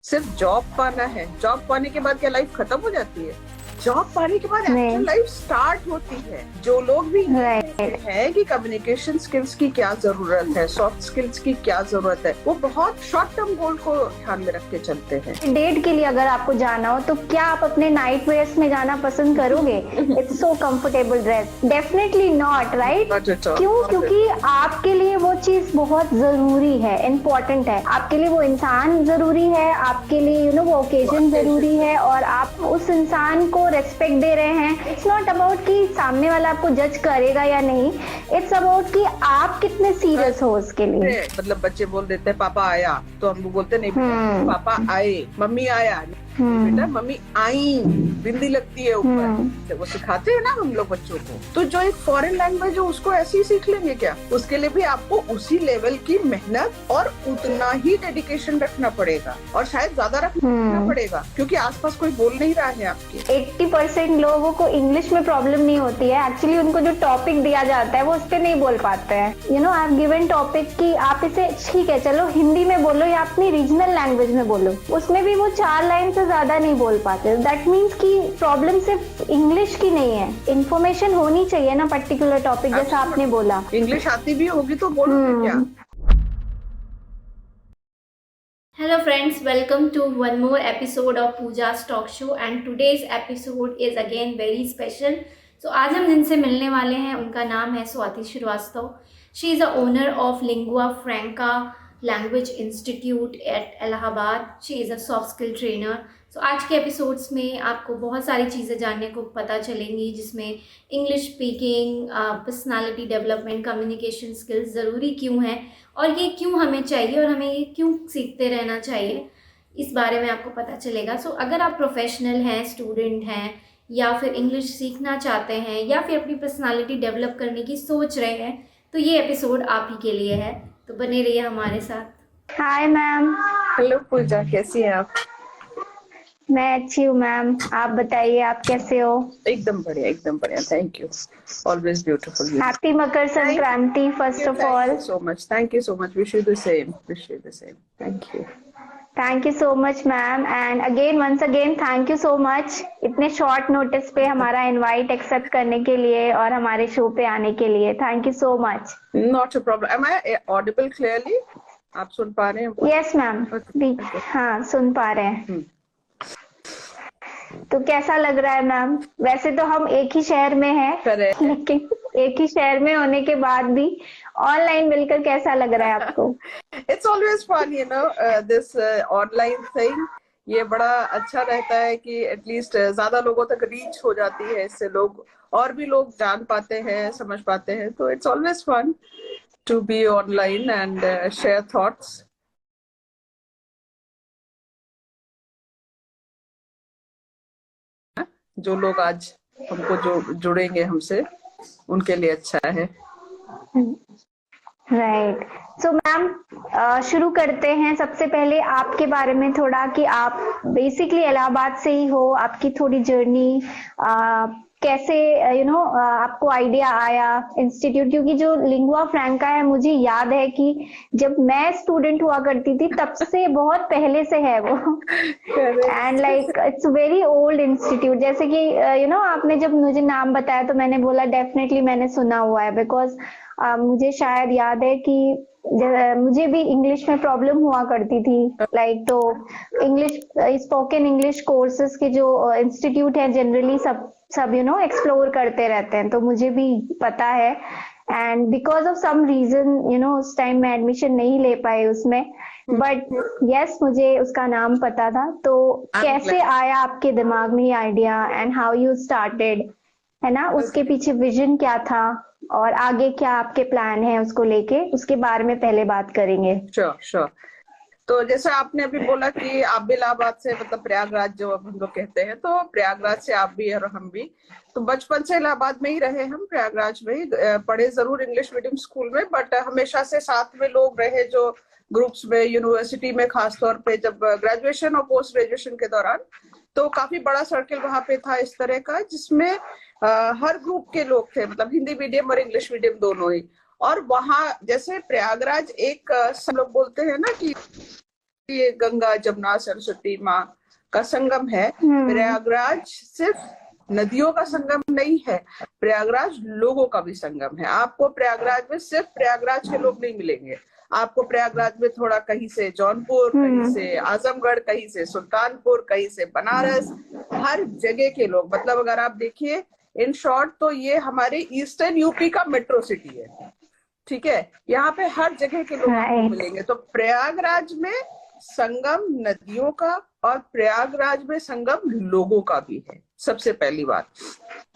सिर्फ जॉब पाना है, जॉब पाने के बाद क्या लाइफ खत्म हो जाती है? जॉब पाने के बाद एक्चुअल लाइफ स्टार्ट होती है। जो लोग भी है कि कम्युनिकेशन स्किल्स की क्या जरूरत है, सॉफ्ट स्किल्स की क्या जरूरत है, वो बहुत शॉर्ट टर्म गोल को ध्यान में रख के चलते हैं। डेट के लिए अगर आपको जाना हो तो क्या आप अपने नाइट वेयर्स में जाना पसंद करोगे? It's so comfortable dress, definitely not, right? क्यों? क्योंकि आपके लिए वो चीज बहुत जरूरी है, इम्पोर्टेंट है। आपके लिए वो इंसान जरूरी है, आपके लिए वो ओकेजन जरूरी है, और आप उस इंसान को रेस्पेक्ट दे रहे हैं। इट्स नॉट अबाउट कि सामने वाला आपको जज करेगा या नहीं, इट्स अबाउट कि आप कितने सीरियस हो उसके लिए। मतलब बच्चे बोल देते हैं पापा आया, तो हम बोलते नहीं पापा आए, मम्मी आया, बेटा मम्मी आई, बिंदी लगती है ऊपर, वो सिखाते हैं ना हम लोग बच्चों को। तो जो एक फॉरेन लैंग्वेज है उसको ऐसे ही सीख लेंगे क्या? उसके लिए भी आपको उसी लेवल की मेहनत और उतना ही डेडिकेशन रखना पड़ेगा, और शायद ज्यादा रखना पड़ेगा, क्योंकि आसपास कोई बोल नहीं रहा है आपके। 80% लोगों को इंग्लिश में प्रॉब्लम नहीं होती है, एक्चुअली उनको जो टॉपिक दिया जाता है वो उस पर नहीं बोल पाते हैं। आई हैव गिवन टॉपिक कि आप इसे ठीक है चलो हिंदी में बोलो या अपनी रीजनल लैंग्वेज में बोलो, उसमें भी वो 4 लाइन से ज्यादा नहीं बोल पाते। दैट मीन्स कि प्रॉब्लम सिर्फ इंग्लिश की नहीं है, इन्फॉर्मेशन होनी चाहिए ना पर्टिकुलर टॉपिक, जैसा आपने बोला। इंग्लिश आती भी होगी तो बोलोगे क्या? Hello friends, welcome to one more episode of Pooja's Talk Show and today's episode is again very special. So आज हम जिनसे मिलने वाले हैं उनका नाम है Swati Srivastava. She is the owner of Lingua Franca Language Institute at Allahabad. She is a soft skill trainer. So आज के एपिसोड्स में आपको बहुत सारी चीज़ें जानने को पता चलेंगी, जिसमें English speaking, personality development, communication skills ज़रूरी क्यों हैं और ये क्यों हमें चाहिए और हमें ये क्यों सीखते रहना चाहिए, इस बारे में आपको पता चलेगा। सो अगर आप प्रोफेशनल हैं, स्टूडेंट हैं, या फिर इंग्लिश सीखना चाहते हैं, या फिर अपनी पर्सनालिटी डेवलप करने की सोच रहे हैं, तो ये एपिसोड आप ही के लिए है। तो बने रहिए हमारे साथ। Hi ma'am. हेलो पूजा, कैसी हैं आप? मैं अच्छी हूँ मैम, आप बताइए आप कैसे हो? एकदम बढ़िया, एकदम बढ़िया, thank you, always beautiful. Happy Makar Sankranti first of all. So much, thank you so much, wish you the same, wish you the same, thank you so much ma'am, and again once again thank you so much इतने short notice पे हमारा invite accept करने के लिए और हमारे show पे आने के लिए। Thank you so much. Not a problem. Am I audible clearly? आप सुन पा रहे हैं? यस मैम, हाँ सुन पा रहे हैं। तो कैसा लग रहा है मैम? वैसे तो हम एक ही शहर में हैं, लेकिन एक ही शहर में होने के बाद भी ऑनलाइन मिलकर कैसा लग रहा है आपको? It's always fun, you know, this online thing. ये बड़ा अच्छा रहता है कि एटलीस्ट ज्यादा लोगों तक रीच हो जाती है, इससे लोग और भी लोग जान पाते हैं, समझ पाते हैं। तो it's always fun to be online and share thoughts. जो लोग आज हमको जो जुड़ेंगे हमसे, उनके लिए अच्छा है। राइट। सो मैम शुरू करते हैं। सबसे पहले आपके बारे में थोड़ा, कि आप बेसिकली इलाहाबाद से ही हो, आपकी थोड़ी जर्नी कैसे आपको आइडिया आया इंस्टीट्यूट, क्योंकि जो लिंगुआ फ्रैंका है मुझे याद है कि जब मैं स्टूडेंट हुआ करती थी तब से बहुत पहले से है वो, and like it's very old institute. जैसे कि आपने जब मुझे नाम बताया तो मैंने बोला डेफिनेटली मैंने सुना हुआ है, बिकॉज मुझे शायद याद है कि मुझे भी इंग्लिश में प्रॉब्लम हुआ करती थी, लाइक तो इंग्लिश स्पोकन इंग्लिश कोर्सेज के जो इंस्टीट्यूट है जनरली सब एक्सप्लोर करते रहते हैं, तो मुझे भी पता है। And because of some reason उस टाइम मैं एडमिशन नहीं ले पाई उसमें, बट यस मुझे उसका नाम पता था। तो कैसे आया आपके दिमाग में ये idea and how you started, है ना? उसके पीछे विजन क्या था और आगे क्या आपके प्लान है उसको लेके, उसके बारे में पहले बात करेंगे। श्योर। तो जैसे आपने अभी बोला कि आप भी इलाहाबाद से, मतलब प्रयागराज जो अब हम लोग कहते हैं, तो प्रयागराज से आप भी और हम भी, तो बचपन से इलाहाबाद में ही रहे हम, प्रयागराज में ही पढ़े जरूर इंग्लिश मीडियम स्कूल में, बट हमेशा से साथ में लोग रहे जो ग्रुप्स में, यूनिवर्सिटी में, खासतौर पे जब ग्रेजुएशन और पोस्ट ग्रेजुएशन के दौरान, तो काफी बड़ा सर्किल वहां पे था इस तरह का, जिसमें हर ग्रुप के लोग थे, मतलब हिंदी मीडियम और इंग्लिश मीडियम दोनों ही। और वहाँ जैसे प्रयागराज एक सब लोग बोलते हैं ना कि ये गंगा जमुना सरस्वती माँ का संगम है। प्रयागराज सिर्फ नदियों का संगम नहीं है, प्रयागराज लोगों का भी संगम है। आपको प्रयागराज में सिर्फ प्रयागराज के लोग नहीं मिलेंगे, आपको प्रयागराज में थोड़ा कहीं से जौनपुर, कहीं से आजमगढ़, कहीं से सुल्तानपुर, कहीं से बनारस, हर जगह के लोग, मतलब अगर आप देखिए इन शॉर्ट तो ये हमारे ईस्टर्न यूपी का मेट्रो सिटी है, ठीक है। यहाँ पे हर जगह के लोग आपको मिलेंगे। तो प्रयागराज में संगम नदियों का और प्रयागराज में संगम लोगों का भी है, सबसे पहली बात।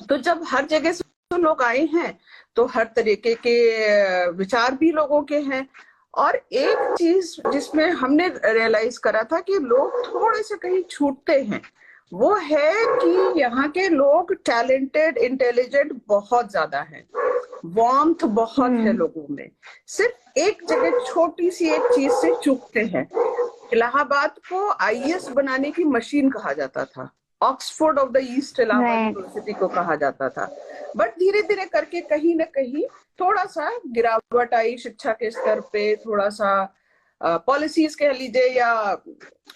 तो जब हर जगह से लोग आए हैं तो हर तरीके के विचार भी लोगों के हैं। और एक चीज जिसमें हमने रियलाइज करा था कि लोग थोड़े से कहीं छूटते हैं, वो है कि यहाँ के लोग टैलेंटेड, इंटेलिजेंट बहुत ज्यादा हैं, वार्मथ बहुत है लोगों में। सिर्फ एक जगह छोटी सी एक चीज से चूकते हैं। इलाहाबाद को आईएएस बनाने की मशीन कहा जाता था, Oxford of the east Allahabad university को कहा जाता था। बट धीरे धीरे करके कहीं ना कहीं थोड़ा सा गिरावट आई शिक्षा के स्तर पे, थोड़ा सा पॉलिसीज कह लीजिए, या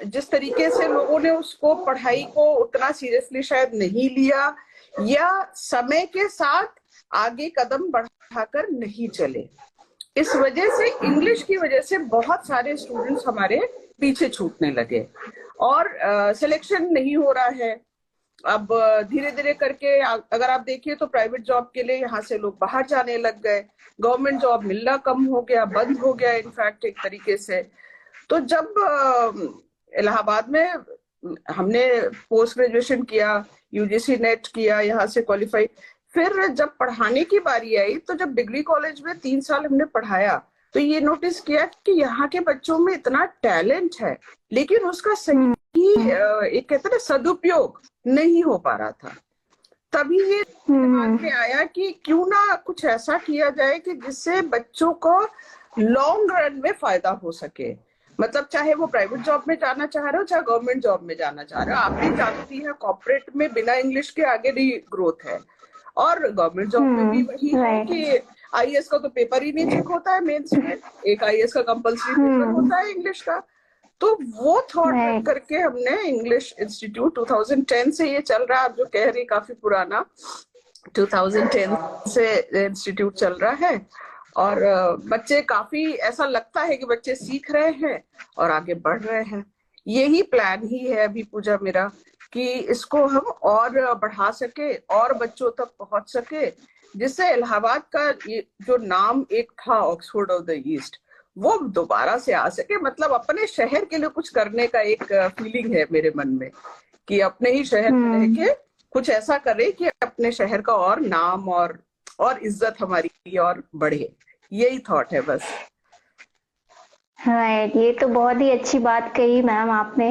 जिस तरीके से लोगों ने उसको पढ़ाई को उतना सीरियसली शायद नहीं लिया, या समय के साथ आगे कदम बढ़ाकर नहीं चले। इस वजह से इंग्लिश की वजह से बहुत सारे स्टूडेंट्स हमारे पीछे छूटने लगे और सिलेक्शन नहीं हो रहा है। अब धीरे धीरे करके अगर आप देखिए तो प्राइवेट जॉब के लिए यहाँ से लोग बाहर जाने लग गए, गवर्नमेंट जॉब मिलना कम हो गया, बंद हो गया इनफैक्ट एक तरीके से। तो जब इलाहाबाद में हमने पोस्ट ग्रेजुएशन किया, यूजीसी नेट किया, यहाँ से क्वालिफाई, फिर जब पढ़ाने की बारी आई तो जब डिग्री कॉलेज में 3 साल हमने पढ़ाया तो ये नोटिस किया कि यहाँ के बच्चों में इतना टैलेंट है लेकिन उसका सही एक कहते हैं सदुपयोग नहीं हो पा रहा था। तभी ये दिमाग में आया कि क्यों ना कुछ ऐसा किया जाए कि जिससे बच्चों को लॉन्ग रन में फायदा हो सके। मतलब चाहे वो प्राइवेट जॉब में जाना चाह रहे हो, चाहे गवर्नमेंट जॉब में जाना चाह रहे हो, आप भी जानती है कॉर्पोरेट में बिना इंग्लिश के आगे नहीं ग्रोथ है। और गवर्नमेंट जॉब में भी वही है कि आईएएस का तो पेपर ही नहीं चेक होता है मेंस में, एक आईएएस का कंपल्सरी पेपर होता है इंग्लिश का। तो वो थॉट करके हमने इंग्लिश इंस्टीट्यूट 2010 से ये चल रहा है, आप जो कह रही काफी पुराना, 2010 से इंस्टीट्यूट चल रहा है। और बच्चे काफी ऐसा लगता है कि बच्चे सीख रहे हैं और आगे बढ़ रहे हैं। यही प्लान ही है अभी पूजा मेरा कि इसको हम और बढ़ा सके और बच्चों तक पहुंच सके, जिससे इलाहाबाद का ये जो नाम एक था ऑक्सफोर्ड ऑफ द ईस्ट वो दोबारा से आ सके। मतलब अपने शहर के लिए कुछ करने का एक फीलिंग है मेरे मन में कि अपने ही शहर में रह के कुछ ऐसा करे कि अपने शहर का और नाम और इज्जत हमारी और बढ़े। यही थॉट है बस। राइट, ये तो बहुत ही अच्छी बात कही मैम आपने,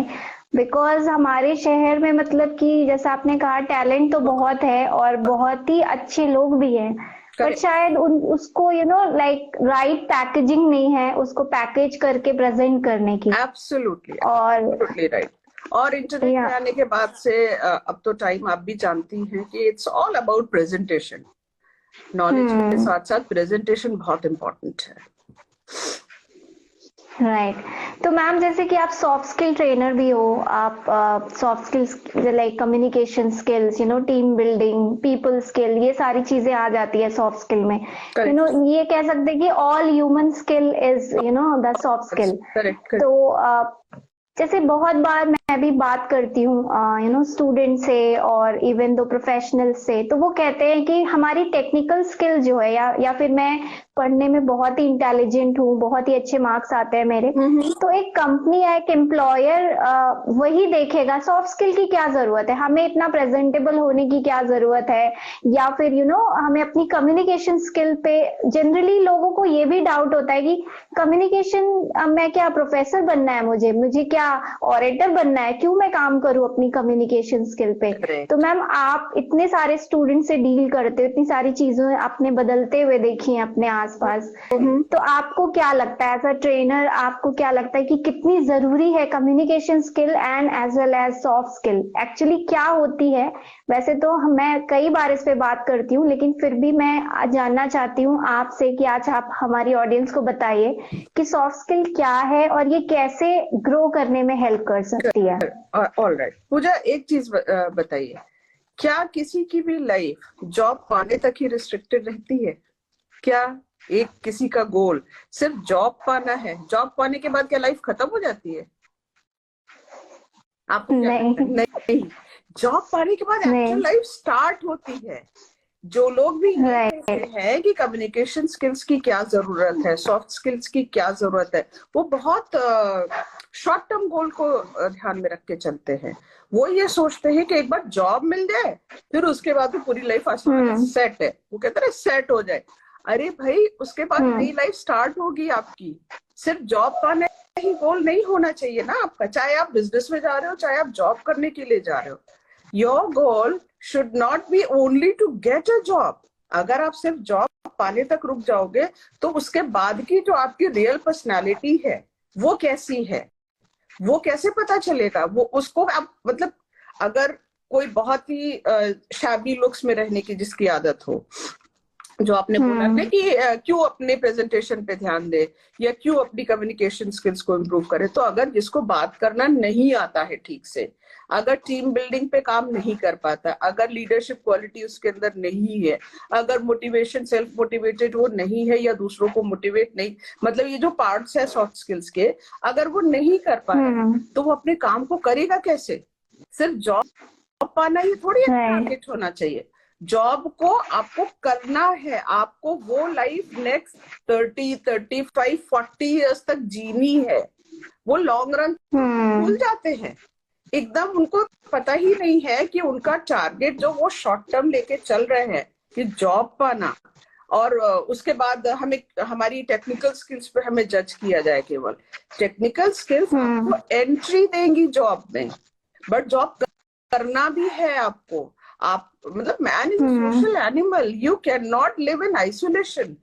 बिकॉज हमारे शहर में मतलब कि जैसा आपने कहा टैलेंट तो बहुत है और बहुत ही अच्छे लोग भी हैं, पर शायद उसको लाइक राइट पैकेजिंग नहीं है, उसको पैकेज करके प्रेजेंट करने की। एब्सोल्युटली, और एब्सोल्युटली राइट। और इंटरनेट में आने के बाद से अब तो टाइम आप भी जानती हैं कि it's all about presentation. Knowledge के साथ साथ प्रेजेंटेशन बहुत इम्पोर्टेंट है। राइट तो मैम जैसे कि आप सॉफ्ट स्किल ट्रेनर भी हो, आप soft skills like communication skills, team building, people skill, ये सारी चीजें आ जाती है सॉफ्ट स्किल में। ये कह सकते हैं कि all human skill is the soft skill. तो जैसे बहुत बार मैं भी बात करती हूँ स्टूडेंट से और इवन दो प्रोफेशनल से, तो वो कहते हैं कि हमारी टेक्निकल स्किल जो है या फिर मैं पढ़ने में बहुत ही इंटेलिजेंट हूँ, बहुत ही अच्छे मार्क्स आते हैं मेरे, तो एक कंपनी या एक एम्प्लॉयर वही देखेगा सॉफ्ट स्किल की क्या जरूरत है, हमें इतना प्रेजेंटेबल होने की क्या जरूरत है, या फिर हमें अपनी कम्युनिकेशन स्किल पे जनरली लोगों को ये भी डाउट होता है कि कम्युनिकेशन मैं क्या प्रोफेसर बनना है, मुझे क्या ऑरेटर बनना करना है, क्यों मैं काम करूं अपनी कम्युनिकेशन स्किल पे। Correct. तो मैम आप इतने सारे स्टूडेंट से डील करते हो, इतनी सारी चीजें आपने बदलते हुए देखी हैं अपने आसपास, तो आपको क्या लगता है एज अ ट्रेनर, आपको क्या लगता है कि कितनी जरूरी है communication skill and as well as soft skill, actually क्या होती है? वैसे तो मैं कई बार इस पे बात करती हूँ, लेकिन फिर भी मैं जानना चाहती हूँ आपसे कि आज आप हमारी ऑडियंस को बताइए कि सॉफ्ट स्किल क्या है और ये कैसे ग्रो करने में हेल्प कर सकती है। ऑलराइट पूजा, एक चीज बताइए, क्या किसी की भी लाइफ जॉब पाने तक ही रिस्ट्रिक्टेड रहती है? क्या एक किसी का गोल सिर्फ जॉब पाना है? जॉब पाने के बाद क्या लाइफ खत्म हो जाती है? आपको क्या लगता है? नहीं, जॉब पाने के बाद एक्चुअल लाइफ स्टार्ट होती है। जो लोग भी ये कहते हैं कि कम्युनिकेशन स्किल्स की क्या जरूरत है, सॉफ्ट स्किल्स की क्या जरूरत है, वो बहुत शॉर्ट टर्म गोल को ध्यान में रख के चलते हैं। वो ये सोचते हैं कि एक बार जॉब मिल जाए फिर उसके बाद तो पूरी लाइफ सेट है, वो कहते हैं सेट हो जाए। अरे भाई, उसके बाद नई लाइफ स्टार्ट होगी आपकी। सिर्फ जॉब पाना ही गोल नहीं होना चाहिए ना आपका, चाहे आप बिजनेस में जा रहे हो चाहे आप जॉब करने के लिए जा रहे हो। Your goal should not be only to get a job. अगर आप सिर्फ जॉब पाने तक रुक जाओगे तो उसके बाद की जो आपकी रियल पर्सनालिटी है वो कैसी है, वो कैसे पता चलेगा? वो उसको आप मतलब, अगर कोई बहुत ही शैबी लुक्स में रहने की जिसकी आदत हो, जो आपने बोला ना कि क्यों अपने प्रेजेंटेशन पे ध्यान दे या क्यों अपनी कम्युनिकेशन स्किल्स को इम्प्रूव करे, तो अगर जिसको बात करना नहीं आता है ठीक से, अगर टीम बिल्डिंग पे काम नहीं कर पाता, अगर लीडरशिप क्वालिटी उसके अंदर नहीं है, अगर मोटिवेशन, सेल्फ मोटिवेटेड वो नहीं है या दूसरों को मोटिवेट नहीं, मतलब ये जो पार्ट्स है सॉफ्ट स्किल्स के, अगर वो नहीं कर पा रहा तो वो अपने काम को करेगा कैसे? सिर्फ जॉब पाना ही थोड़ी टारगेट होना चाहिए। जॉब को आपको करना है, आपको वो लाइफ नेक्स्ट 30, 35, 40 इयर्स तक जीनी है। वो लॉन्ग रन भूल जाते हैं एकदम, उनको पता ही नहीं है कि उनका टारगेट जो वो शॉर्ट टर्म लेके चल रहे हैं कि जॉब पाना, और उसके बाद हमें हमारी टेक्निकल स्किल्स पे हमें जज किया जाए। केवल टेक्निकल स्किल्स आपको एंट्री देंगी जॉब में, बट जॉब करना भी है आपको। आप मतलब man is social animal, you can not live in isolation.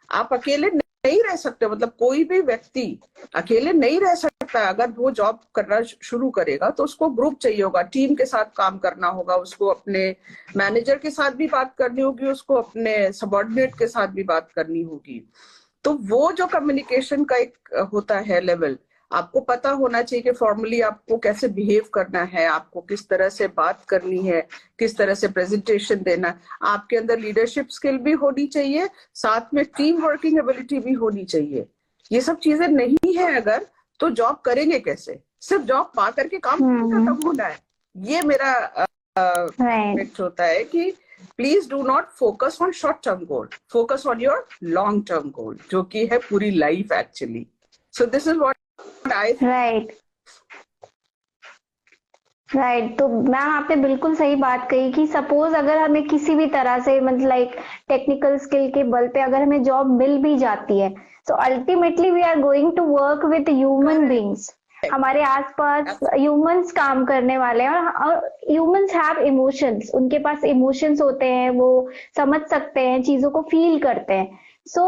आप अकेले नहीं रह सकते, मतलब कोई भी व्यक्ति अकेले नहीं रह सकता। अगर वो जॉब करना शुरू करेगा तो उसको ग्रुप चाहिए होगा, टीम के साथ काम करना होगा, उसको अपने मैनेजर के साथ भी बात करनी होगी, उसको अपने सबॉर्डिनेट के साथ भी बात करनी होगी। तो वो जो कम्युनिकेशन का एक होता है लेवल, आपको पता होना चाहिए कि फॉर्मली आपको कैसे बिहेव करना है, आपको किस तरह से बात करनी है, किस तरह से प्रेजेंटेशन देना है। आपके अंदर लीडरशिप स्किल भी होनी चाहिए, साथ में टीम वर्किंग एबिलिटी भी होनी चाहिए। ये सब चीजें नहीं है अगर, तो जॉब करेंगे कैसे? सिर्फ जॉब पा करके काम खत्म होना है। ये मेरा एक्सपेक्ट होता है कि please do not focus on short term goal, focus on your long term goal, जो कि है पूरी life actually. So this is what right. तो मैम आपने बिल्कुल सही बात कही कि सपोज अगर हमें किसी भी तरह से मतलब लाइक टेक्निकल स्किल के बल पे अगर हमें जॉब मिल भी जाती है, तो ultimately we are going to work with human beings. हमारे आसपास ह्यूमंस काम करने वाले हैं, और ह्यूमंस हैव इमोशंस, उनके पास इमोशंस होते हैं, वो समझ सकते हैं, चीजों को फील करते हैं। सो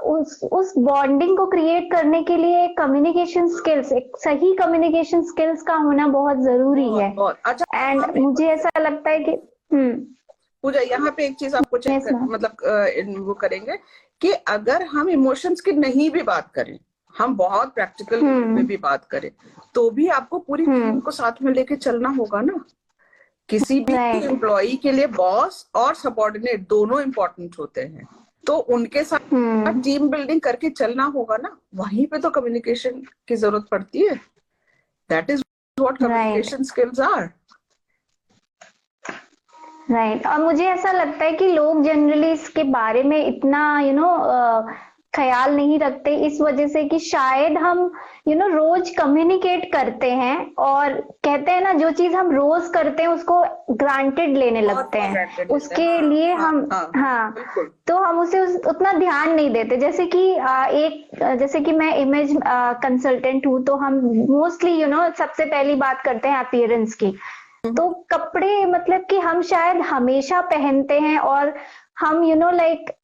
उस बॉन्डिंग को क्रिएट करने के लिए कम्युनिकेशन स्किल्स, एक सही कम्युनिकेशन स्किल्स का होना बहुत जरूरी है। अच्छा, एंड मुझे ऐसा लगता है कि पूजा, यहाँ पे एक चीज आपको चेक मतलब वो करेंगे कि अगर हम इमोशंस की नहीं भी बात करें, हम बहुत प्रैक्टिकल में भी बात करें, तो भी आपको पूरी टीम को साथ में लेके चलना होगा ना। किसी भी एम्प्लॉई के लिए बॉस और सबॉर्डिनेट दोनों इम्पोर्टेंट होते हैं, तो उनके साथ टीम बिल्डिंग करके चलना होगा ना। वहीं पे तो कम्युनिकेशन की जरूरत पड़ती है। That is what communication skills are. Right. और मुझे ऐसा लगता है कि लोग जनरली इसके बारे में इतना ख्याल नहीं रखते, इस वजह से कि शायद हम रोज कम्युनिकेट करते हैं और कहते हैं ना, जो चीज हम रोज करते हैं उसको ग्रांटेड लेने लगते हैं, उसके लिए हम तो हम उसे उतना ध्यान नहीं देते। जैसे कि मैं इमेज कंसल्टेंट हूँ, तो हम मोस्टली सबसे पहली बात करते हैं अपीयरेंस की। तो कपड़े मतलब कि हम शायद हमेशा पहनते हैं, और हम लाइक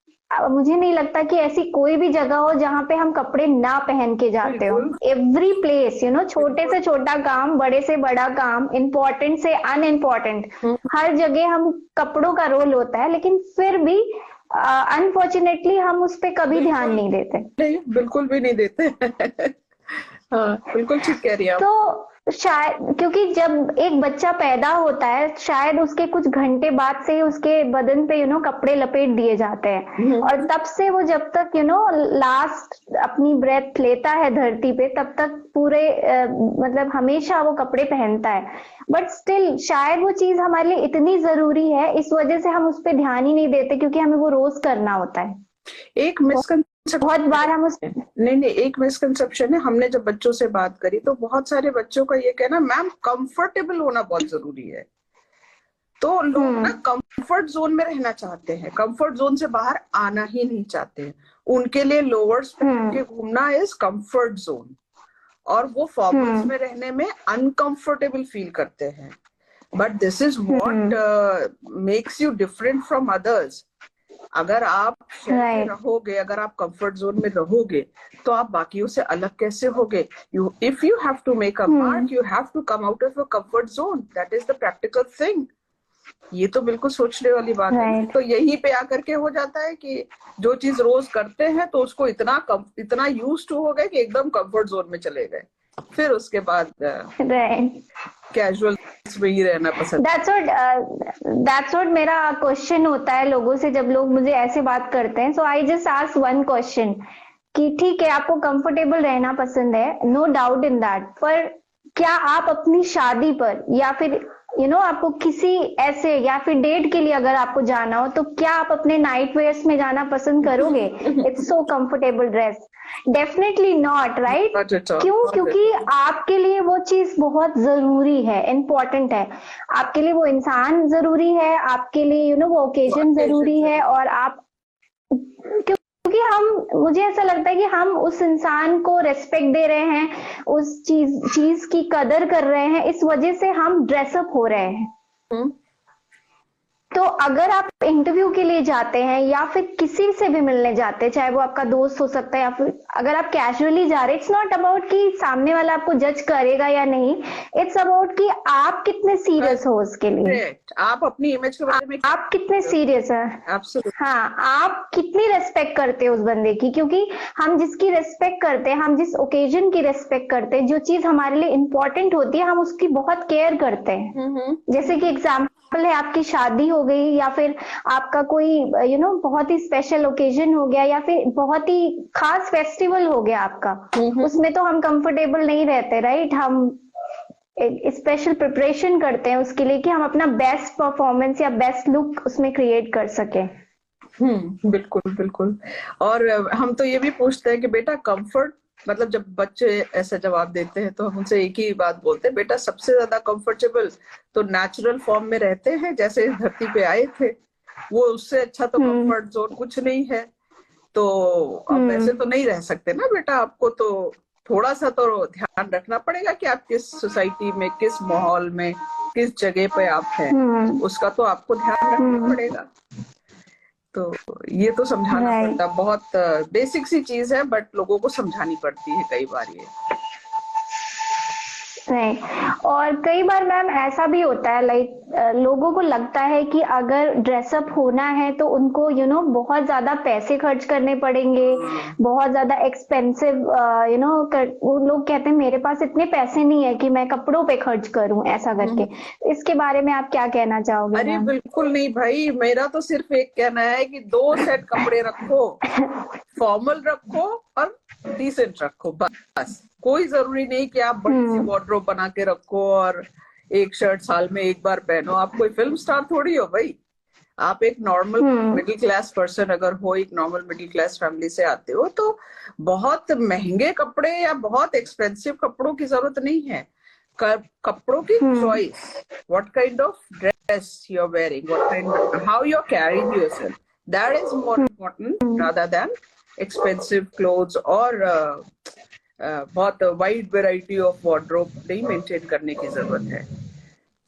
मुझे नहीं लगता कि ऐसी कोई भी जगह हो जहाँ पे हम कपड़े ना पहन के जाते हो। एवरी प्लेस छोटे से छोटा काम, बड़े से बड़ा काम, इम्पोर्टेंट से अनइम्पोर्टेंट, हर जगह हम कपड़ों का रोल होता है, लेकिन फिर भी अनफॉर्चुनेटली हम उस पर कभी ध्यान नहीं देते। नहीं, बिल्कुल भी नहीं देते। हाँ, बिल्कुल ठीक कह रही हैं आप। तो शायद क्योंकि जब एक बच्चा पैदा होता है, शायद उसके कुछ घंटे बाद से ही उसके बदन पे कपड़े लपेट दिए जाते हैं, और तब से वो जब तक लास्ट अपनी ब्रेथ लेता है धरती पे, तब तक पूरे मतलब हमेशा वो कपड़े पहनता है। बट स्टिल शायद वो चीज हमारे लिए इतनी जरूरी है, इस वजह से हम उस पर ध्यान ही नहीं देते, क्योंकि हमें वो रोज करना होता है। एक बहुत बार हम नहीं, एक मिसकंसेप्शन है। हमने जब बच्चों से बात करी तो बहुत सारे बच्चों का ये कहना, मैम कंफर्टेबल होना बहुत जरूरी है। तो लोग ना कंफर्ट जोन में रहना चाहते हैं, कंफर्ट जोन से बाहर आना ही नहीं चाहते हैं। उनके लिए लोअर्स पहन के घूमना इज कंफर्ट जोन, और वो फॉर्मल्स में रहने में अनकंफर्टेबल फील करते हैं। But this is what makes you different from others. अगर आप शहर रहोगे, अगर आप कंफर्ट जोन में रहोगे, तो आप बाकियों से अलग कैसे होगे? If you have to make a mark, you have to come out of your comfort zone. That is the practical thing. ये तो बिल्कुल सोचने वाली बात है। तो यहीं पे आकर के हो जाता है कि जो चीज रोज करते हैं तो उसको इतना यूज टू हो गए कि एकदम कंफर्ट जोन में चले गए, फिर उसके बाद कैजुअल में ही रहना पसंद। That's what मेरा क्वेश्चन होता है लोगों से, जब लोग मुझे ऐसे बात करते हैं। So I just ask one question कि ठीक है, आपको कंफर्टेबल रहना पसंद है, नो डाउट इन दैट, पर क्या आप अपनी शादी पर या फिर आपको किसी ऐसे या फिर डेट के लिए अगर आपको जाना हो, तो क्या आप अपने नाइट वेयर्स में जाना पसंद करोगे? It's so comfortable dress. Definitely not, right? क्यों? क्योंकि आपके लिए वो चीज बहुत जरूरी है, इम्पोर्टेंट है। आपके लिए वो इंसान जरूरी है, आपके लिए वो ओकेजन जरूरी है, और आप क्योंकि मुझे ऐसा लगता है कि हम उस इंसान को रेस्पेक्ट दे रहे हैं, उस चीज की कदर कर रहे हैं, इस वजह से हम ड्रेसअप हो रहे हैं। तो अगर आप इंटरव्यू के लिए जाते हैं या फिर किसी से भी मिलने जाते हैं, चाहे वो आपका दोस्त हो सकता है, या फिर अगर आप कैजुअली जा रहे हैं, इट्स नॉट अबाउट कि सामने वाला आपको जज करेगा या नहीं, इट्स अबाउट कि आप कितने सीरियस हो उसके लिए, आप अपनी इमेज के बारे में आप कितने सीरियस है। हाँ, आप कितनी रेस्पेक्ट करते हो उस बंदे की, क्योंकि हम जिसकी रेस्पेक्ट करते हैं, हम जिस ओकेजन की रेस्पेक्ट करते हैं, जो चीज हमारे लिए इम्पोर्टेंट होती है, हम उसकी बहुत केयर करते हैं। जैसे कि एग्जाम्पल है, आपकी शादी हो गई, या फिर आपका कोई बहुत ही स्पेशल ओकेजन हो गया, या फिर बहुत ही खास फेस्टिवल हो गया आपका, उसमें तो हम कंफर्टेबल नहीं रहते, राइट? हम स्पेशल प्रिपरेशन करते हैं उसके लिए कि हम अपना बेस्ट परफॉर्मेंस या बेस्ट लुक उसमें क्रिएट कर सके। बिल्कुल बिल्कुल। और हम तो ये भी पूछते हैं कि बेटा कंफर्ट, मतलब जब बच्चे ऐसा जवाब देते हैं तो हम उनसे एक ही बात बोलते हैं, बेटा सबसे ज्यादा कंफर्टेबल तो नेचुरल फॉर्म में रहते हैं, जैसे इस धरती पे आए थे, वो उससे अच्छा तो कंफर्ट जोन कुछ नहीं है। तो अब ऐसे तो नहीं रह सकते ना बेटा, आपको तो थोड़ा सा तो ध्यान रखना पड़ेगा कि आप किस सोसाइटी में, किस माहौल में, किस जगह पे आप हैं, उसका तो आपको ध्यान रखना पड़ेगा। तो ये तो समझाना पड़ता, बहुत बेसिक सी चीज है, बट लोगों को समझानी पड़ती है कई बार ये। और कई बार मैम ऐसा भी होता है, लाइक लोगों को लगता है कि अगर ड्रेसअप होना है तो उनको बहुत ज्यादा पैसे खर्च करने पड़ेंगे, बहुत ज्यादा एक्सपेंसिव वो लोग कहते हैं मेरे पास इतने पैसे नहीं है कि मैं कपड़ों पे खर्च करूं, ऐसा करके। इसके बारे में आप क्या कहना चाहोगे? अरे बिल्कुल नहीं भाई, मेरा तो सिर्फ एक कहना है कि 2 सेट कपड़े रखो, फॉर्मल रखो और डिसेंट रखो, बस। कोई जरूरी नहीं कि आप बड़ी सी वार्डरोब बना के रखो और एक शर्ट साल में एक बार पहनो। आप कोई फिल्म स्टार थोड़ी हो भाई, आप एक नॉर्मल मिडिल क्लास पर्सन अगर हो, एक नॉर्मल मिडिल क्लास फैमिली से आते हो, तो बहुत महंगे कपड़े या बहुत एक्सपेंसिव कपड़ों की जरूरत नहीं है। कपड़ों की choice, what kind of dress you are wearing, what kind, how you are carrying yourself, that is more important rather than expensive clothes. और बहुत वाइड वेराइटी ऑफ वार्डरोब नहीं मेंटेन करने की जरूरत है।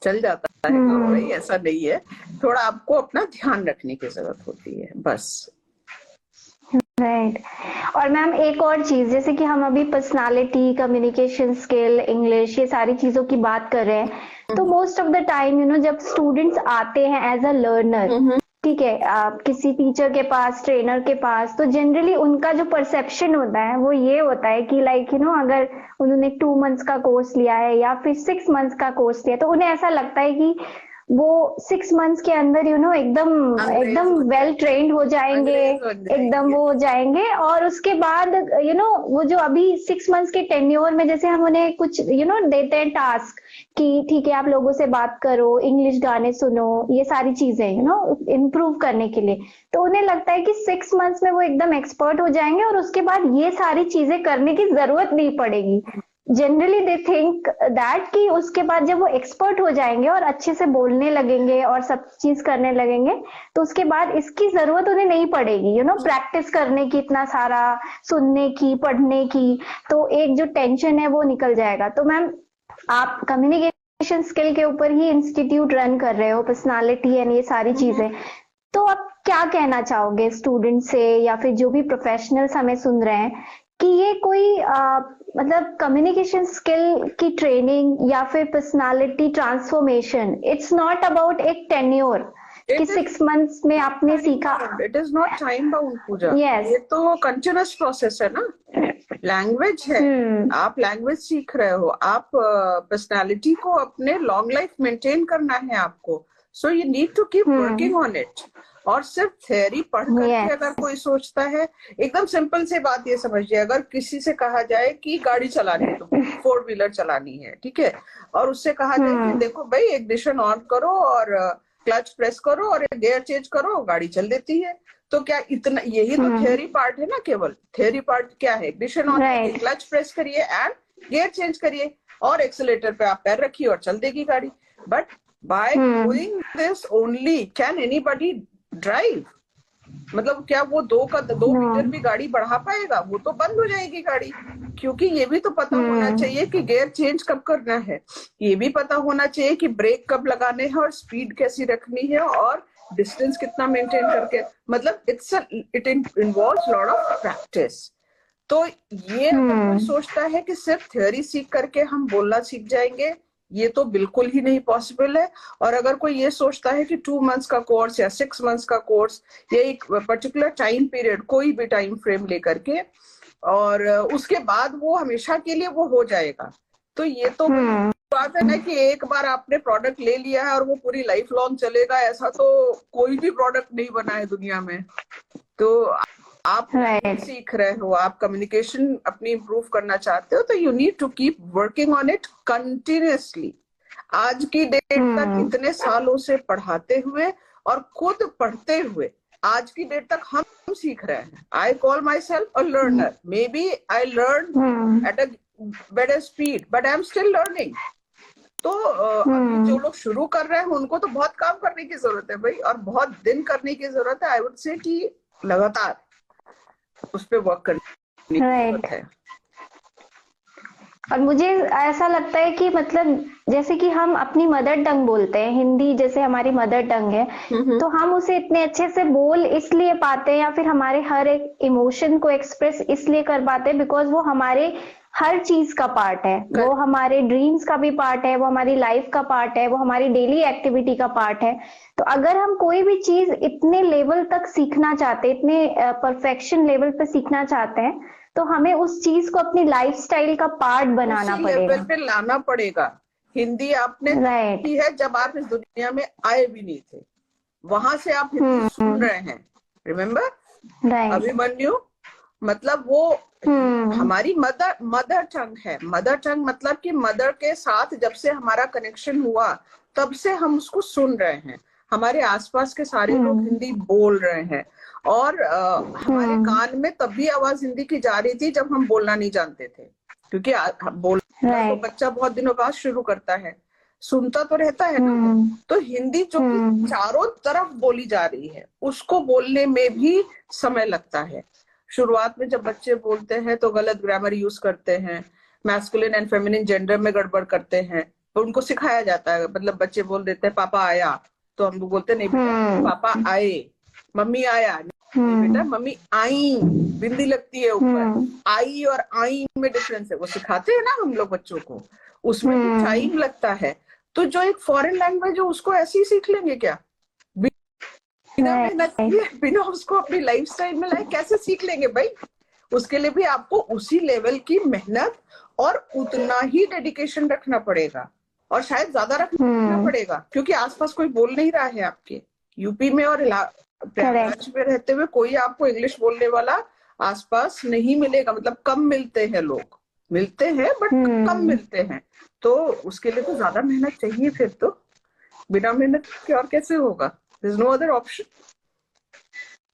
चल जाता है भाई, ऐसा नहीं है, थोड़ा आपको अपना ध्यान रखने की जरूरत होती है बस। राइट। और मैम एक और चीज, जैसे कि हम अभी पर्सनालिटी, कम्युनिकेशन स्किल, इंग्लिश, ये सारी चीजों की बात कर रहे हैं, तो मोस्ट ऑफ द टाइम जब स्टूडेंट्स आते हैं एज अ लर्नर, ठीक है, आप किसी टीचर के पास, ट्रेनर के पास, तो जनरली उनका जो परसेप्शन होता है वो ये होता है कि लाइक अगर उन्होंने 2 मंथ्स का कोर्स लिया है या फिर 6 मंथ्स का कोर्स लिया, तो उन्हें ऐसा लगता है कि वो 6 मंथ्स के अंदर एकदम वेल ट्रेंड हो जाएंगे, एकदम वो हो जाएंगे। और उसके बाद वो जो अभी 6 मंथ्स के टेन्योर में जैसे हम उन्हें कुछ देते हैं टास्क कि ठीक है आप लोगों से बात करो, इंग्लिश गाने सुनो, ये सारी चीजें इम्प्रूव करने के लिए, तो उन्हें लगता है कि 6 मंथ्स में वो एकदम एक्सपर्ट हो जाएंगे और उसके बाद ये सारी चीजें करने की जरूरत नहीं पड़ेगी। जनरली दे थिंक दैट कि उसके बाद जब वो एक्सपर्ट हो जाएंगे और अच्छे से बोलने लगेंगे और सब चीज करने लगेंगे, तो उसके बाद इसकी जरूरत उन्हें नहीं पड़ेगी प्रैक्टिस करने की, इतना सारा सुनने की, पढ़ने की, तो एक जो टेंशन है वो निकल जाएगा। तो मैम आप कम्युनिकेशन स्किल के ऊपर ही इंस्टीट्यूट रन कर रहे हो, पर्सनालिटी एंड ये सारी चीजें, तो आप क्या कहना चाहोगे स्टूडेंट से या फिर जो भी प्रोफेशनल्स हमें सुन रहे हैं कि ये कोई मतलब कम्युनिकेशन स्किल की ट्रेनिंग या फिर personality transformation, it's not about एक टेन्योर कि 6 मंथ्स में आपने सीखा, it is not time bound Puja. Yes. ये तो कंटिन्यूअस प्रोसेस है ना, लैंग्वेज है, आप लैंग्वेज सीख रहे हो, आप पर्सनालिटी को अपने लॉन्ग लाइफ मेंटेन करना है आपको, so you need to keep working on it. और सिर्फ थ्योरी पढ़ करके अगर कोई सोचता है, एकदम सिंपल से बात ये समझिए, अगर किसी से कहा जाए कि गाड़ी चलानी है, तो 4 व्हीलर चलानी है, ठीक है, और उससे कहा जाए कि देखो भाई इग्निशन ऑन करो और क्लच प्रेस करो और गियर चेंज करो, गाड़ी चल देती है। तो क्या इतना, यही तो थ्योरी पार्ट है ना, केवल थ्योरी पार्ट क्या है, इग्निशन ऑन करिए, क्लच प्रेस करिए एंड गियर चेंज करिए और एक्सीलेटर पे आप पैर रखिए और चल देगी गाड़ी। But by doing this only can anybody drive. मतलब क्या वो 2 मीटर भी गाड़ी बढ़ा पाएगा? वो तो बंद हो जाएगी गाड़ी, क्योंकि ये भी तो पता होना चाहिए कि गियर चेंज कब करना है, ये भी पता होना चाहिए कि ब्रेक कब लगाने हैं और स्पीड कैसी रखनी है और डिस्टेंस कितना मेंटेन करके, मतलब it involves lot of practice. तो ये अगर कोई सोचता है कि सिर्फ थ्योरी सीख करके हम बोलना सीख जाएंगे, ये तो बिल्कुल ही नहीं पॉसिबल है। और अगर कोई ये सोचता है कि 2 मंथ्स का कोर्स या 6 मंथ्स का कोर्स या एक पर्टिकुलर टाइम पीरियड, कोई भी टाइम फ्रेम लेकर के, और उसके बाद वो हमेशा के लिए वो हो जाएगा, तो ये तो बात है ना कि एक बार आपने प्रोडक्ट ले लिया है और वो पूरी लाइफ लॉन्ग चलेगा, ऐसा तो कोई भी प्रोडक्ट नहीं बना है दुनिया में। तो आप सीख रहे हो, आप कम्युनिकेशन अपनी इम्प्रूव करना चाहते हो, तो you need to keep working on it continuously. आज की डेट तक इतने सालों से पढ़ाते हुए और खुद पढ़ते हुए आज की डेट तक हम सीख रहे हैं। I call myself a learner, may be I learn at a better speed but I am still learning. तो अभी जो लोग शुरू कर रहे हैं उनको तो बहुत काम करने की जरूरत है भाई, और बहुत दिन करने की जरूरत है। आई वुड से कि लगातार उस पे वर्क करने की जरूरत है। और मुझे ऐसा लगता है कि मतलब जैसे कि हम अपनी मदर टंग बोलते हैं, हिंदी जैसे हमारी मदर टंग है, तो हम उसे इतने अच्छे से बोल इसलिए पाते हैं या फिर हमारे हर एक इमोशन को एक्सप्रेस इसलिए कर पाते हैं बिकॉज वो हमारे हर चीज का पार्ट है, वो हमारे ड्रीम्स का भी पार्ट है, वो हमारी लाइफ का पार्ट है, वो हमारी डेली एक्टिविटी का पार्ट है। तो अगर हम कोई भी चीज इतने लेवल तक सीखना चाहते हैं, इतने परफेक्शन लेवल पे सीखना चाहते हैं, तो हमें उस चीज को अपनी लाइफस्टाइल का पार्ट बनाना पड़ेगा, लेवल पे लाना पड़ेगा। हिंदी आपने की है जब आप इस दुनिया में आए भी नहीं थे, वहां से आप हिंदी सुन रहे हैं। रिमेम्बर अभिमन्यु, मतलब वो हमारी मदर टंग है। मदर टंग मतलब कि मदर के साथ जब से हमारा कनेक्शन हुआ तब से हम उसको सुन रहे हैं। हमारे आसपास के सारे लोग हिंदी बोल रहे हैं, और हमारे कान में तब भी आवाज हिंदी की जा रही थी जब हम बोलना नहीं जानते थे, क्योंकि बोलना तो बच्चा बहुत दिनों बाद शुरू करता है, सुनता तो रहता है ना। तो हिंदी जो कि चारों तरफ बोली जा रही है, उसको बोलने में भी समय लगता है। शुरुआत में जब बच्चे बोलते हैं तो गलत ग्रामर यूज करते हैं, मैस्कुलिन एंड फेमिनिन जेंडर में गड़बड़ करते हैं, तो उनको सिखाया जाता है। मतलब बच्चे बोल देते हैं पापा आया, तो हम बोलते नहीं बेटा पापा आए, मम्मी आया नहीं बेटा मम्मी आई, बिंदी लगती है ऊपर, आई और आई में डिफरेंस है, वो सिखाते हैं ना हम लोग बच्चों को, उसमें भी टाइम लगता है। तो जो एक फॉरेन लैंग्वेज है उसको ऐसे ही सीख लेंगे क्या, बिना मेहनत किए, बिना उसको अपनी लाइफस्टाइल में लाए कैसे सीख लेंगे भाई? उसके लिए भी आपको उसी लेवल की मेहनत और उतना ही डेडिकेशन रखना पड़ेगा, और शायद ज्यादा रखना पड़ेगा, क्योंकि आसपास कोई बोल नहीं रहा है आपके। यूपी में और प्रयागराज में रहते हुए कोई आपको इंग्लिश बोलने वाला आसपास नहीं मिलेगा, मतलब कम मिलते हैं, लोग मिलते हैं बट कम मिलते हैं। तो उसके लिए तो ज्यादा मेहनत चाहिए, फिर तो बिना मेहनत के और कैसे होगा? There's no other option.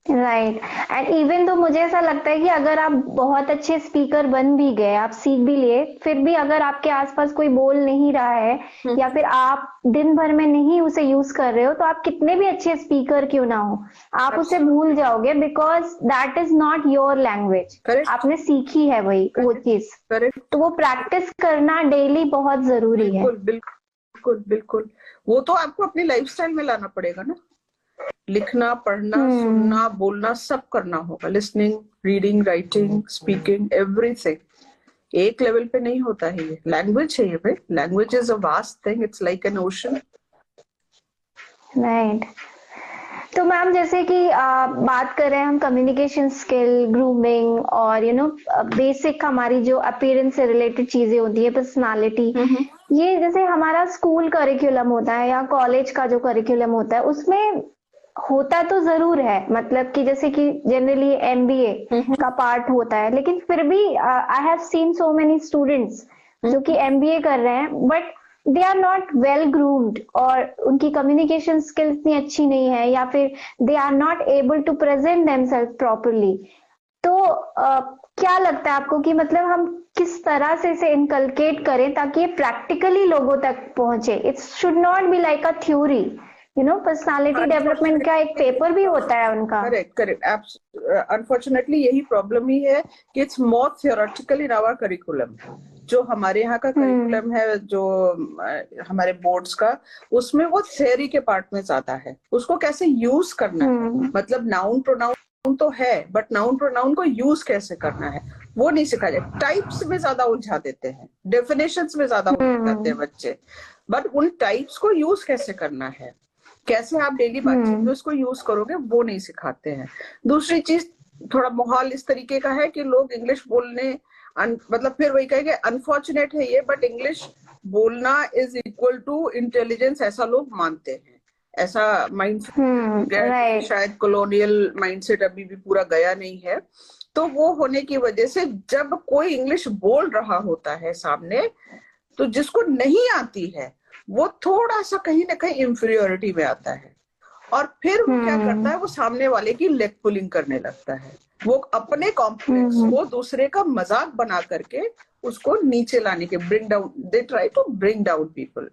Right, and even तो मुझे ऐसा लगता है कि अगर आप बहुत अच्छे स्पीकर बन भी गए, आप सीख भी लिए, फिर भी अगर आपके आसपास कोई बोल नहीं रहा है या फिर आप दिन भर में नहीं उसे यूज कर रहे हो, तो आप कितने भी अच्छे स्पीकर क्यों ना हो, आप उसे भूल जाओगे, because that is not your language. आपने सीखी है वही वो चीज, तो वो प्रैक्टिस करना डेली बहुत जरूरी है। बिल्कुल बिल्कुल, वो तो आपको अपनी लाइफस्टाइल में लाना पड़ेगा ना। लिखना, पढ़ना, सुनना, बोलना सब करना होगा, listening, reading, writing, speaking, everything. एक लेवल पे नहीं होता है ये। लैंग्वेज है ये भाई, language is a vast thing, it's like an ocean. Right. तो मैम जैसे कि बात कर रहे हैं हम कम्युनिकेशन स्किल, ग्रूमिंग और बेसिक हमारी जो अपीयरेंस से रिलेटेड चीजें होती है, पर्सनालिटी, ये जैसे हमारा स्कूल करिकुलम होता है या कॉलेज का जो करिकुलम होता है उसमें होता तो जरूर है, मतलब कि जैसे कि जनरली एमबीए का पार्ट होता है, लेकिन फिर भी I have seen so many students जो कि एमबीए कर रहे हैं but they are not well groomed, और उनकी कम्युनिकेशन स्किल्स इतनी अच्छी नहीं है, या फिर they are not able to present themselves properly. तो क्या लगता है आपको कि मतलब हम किस तरह से इसे इनकलकेट करें ताकि ये प्रैक्टिकली लोगों तक पहुंचे? It should not be like a theory, personality development का एक पेपर भी होता है उनका। करेक्ट। अनफॉर्चुनेटली यही प्रॉब्लम ही है कि it's more theoretical in our curriculum. जो हमारे यहाँ का करिकुलम है, जो हमारे बोर्ड्स का, उसमें वो थियरी के पार्ट में ज्यादा है। उसको कैसे यूज करना है, मतलब नाउन प्रोनाउन तो है बट नाउन प्रोनाउन को यूज कैसे करना है वो नहीं सिखाया जाए। टाइप्स में ज्यादा उलझा देते हैं, डेफिनेशंस में ज्यादा उलझाते हैं बच्चे, बट उन टाइप्स को यूज कैसे करना है, कैसे आप डेली बातचीत में उसको यूज करोगे, वो नहीं सिखाते हैं। दूसरी चीज, थोड़ा माहौल इस तरीके का है कि लोग इंग्लिश बोलने मतलब फिर वही कहेंगे, अनफॉर्चुनेट है ये, बट इंग्लिश बोलना इज इक्वल टू इंटेलिजेंस, ऐसा लोग मानते हैं। ऐसा माइंडसेट शायद कॉलोनियल माइंडसेट अभी भी पूरा गया नहीं है। तो वो होने की वजह से जब कोई इंग्लिश बोल रहा होता है सामने, तो जिसको नहीं आती है वो थोड़ा सा कहीं ना कहीं इंफीरियोरिटी में आता है, और फिर वो क्या करता है, वो सामने वाले की लेग पुलिंग करने लगता है। वो अपने कॉम्प्लेक्स को दूसरे का मजाक बना करके उसको नीचे लाने के, bring down, they try to bring down people.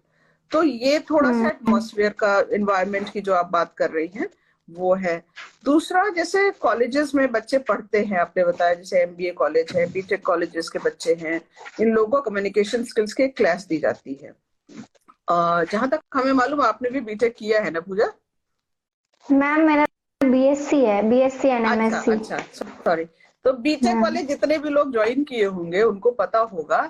तो ये थोड़ा सा एटमॉस्फेयर का, एनवायरनमेंट की जो आप बात कर रही हैं वो है। दूसरा, जैसे कॉलेजेस में बच्चे पढ़ते हैं, आपने बताया जैसे एमबीए कॉलेज है, बीटेक कॉलेजेस के बच्चे हैं, इन लोगों को कम्युनिकेशन स्किल्स की क्लास दी जाती है। जहां तक हमें मालूम, आपने भी बीटेक किया है ना पूजा? मैम मेरा बीएससी है, बीएससी एंड एमएससी। अच्छा, सॉरी। तो बीटेक वाले जितने भी लोग ज्वाइन किए होंगे उनको पता होगा,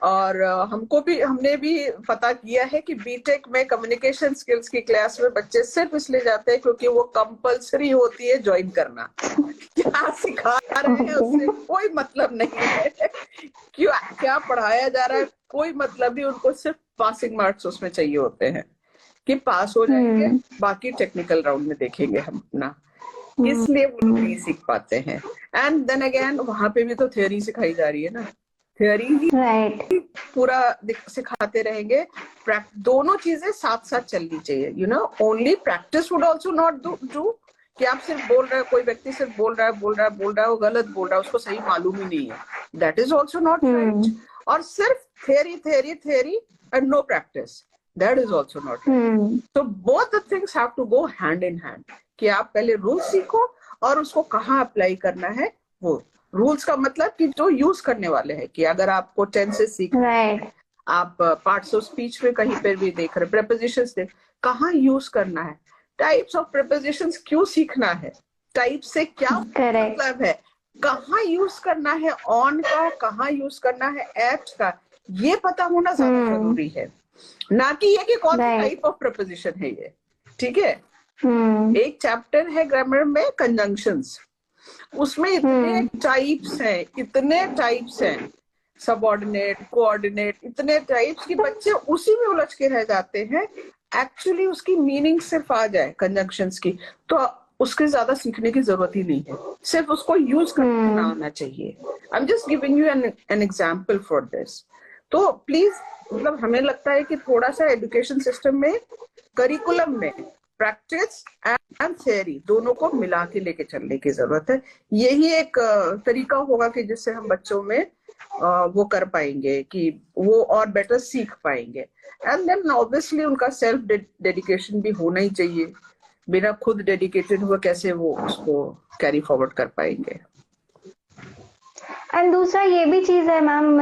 और हमने भी पता किया है कि बीटेक में कम्युनिकेशन स्किल्स की क्लास में बच्चे सिर्फ इसलिए जाते हैं क्योंकि वो कंपलसरी होती है ज्वाइन करना। क्या सिखा रहे हैं उससे कोई मतलब नहीं है, क्या पढ़ाया जा रहा है कोई मतलब नहीं, उनको सिर्फ पासिंग मार्क्स उसमें चाहिए होते हैं कि पास हो जाएंगे, बाकी टेक्निकल राउंड में देखेंगे हम अपना, इसलिए वो लोग नहीं सीख पाते हैं। एंड देन अगेन वहां पे भी तो थ्योरी सिखाई जा रही है ना, थियोरी ही राइट पूरा सिखाते रहेंगे, दोनों चीजें साथ साथ चलनी चाहिए, you know. Only practice would also not do कि आप सिर्फ बोल रहे हो, कोई व्यक्ति सिर्फ बोल रहा है, वो गलत बोल रहा है, उसको सही मालूम ही नहीं है, that is also not right. और सिर्फ theory and no practice, that is also not right. तो both the things have to go hand in hand, कि आप पहले रूल सीखो और उसको कहाँ अप्लाई करना है। वो रूल्स का मतलब कि जो यूज करने वाले हैं, कि अगर आपको टेंसेस सीखना है, आप पार्ट्स ऑफ स्पीच में कहीं पर भी देख रहे, प्रेपोजिशंस देख, कहाँ यूज करना है, टाइप्स ऑफ प्रेपोजिशंस क्यों सीखना है, टाइप से क्या मतलब है, कहाँ यूज करना है, ऑन का कहाँ यूज करना है, एट का, ये पता होना ज्यादा जरूरी है, ना कि ये कि कौन सा टाइप ऑफ प्रेपोजिशन है ये। ठीक है। एक चैप्टर है ग्रामर में कंजंक्शंस, उसमें इतने टाइप्स हैं, सबऑर्डिनेट, कोऑर्डिनेट, इतने टाइप्स की बच्चे उसी में उलझ के रह जाते हैं। एक्चुअली उसकी मीनिंग सिर्फ आ जाए कंजंक्शंस की, तो उसके ज्यादा सीखने की जरूरत ही नहीं है, सिर्फ उसको यूज करना आना चाहिए। I am just giving you an example for this. तो प्लीज, मतलब हमें लगता है कि थोड़ा सा एजुकेशन सिस्टम में, करिकुलम में प्रैक्टिस एंड थियरी दोनों को मिला के लेके चलने की जरूरत है। यही एक तरीका होगा कि जिससे हम बच्चों में वो कर पाएंगे, कि वो और बेटर सीख पाएंगे। एंड देन ऑब्वियसली उनका सेल्फ डेडिकेशन भी होना ही चाहिए, बिना खुद डेडिकेटेड हुए कैसे वो उसको कैरी फॉरवर्ड कर पाएंगे। एंड दूसरा ये भी चीज है ma'am,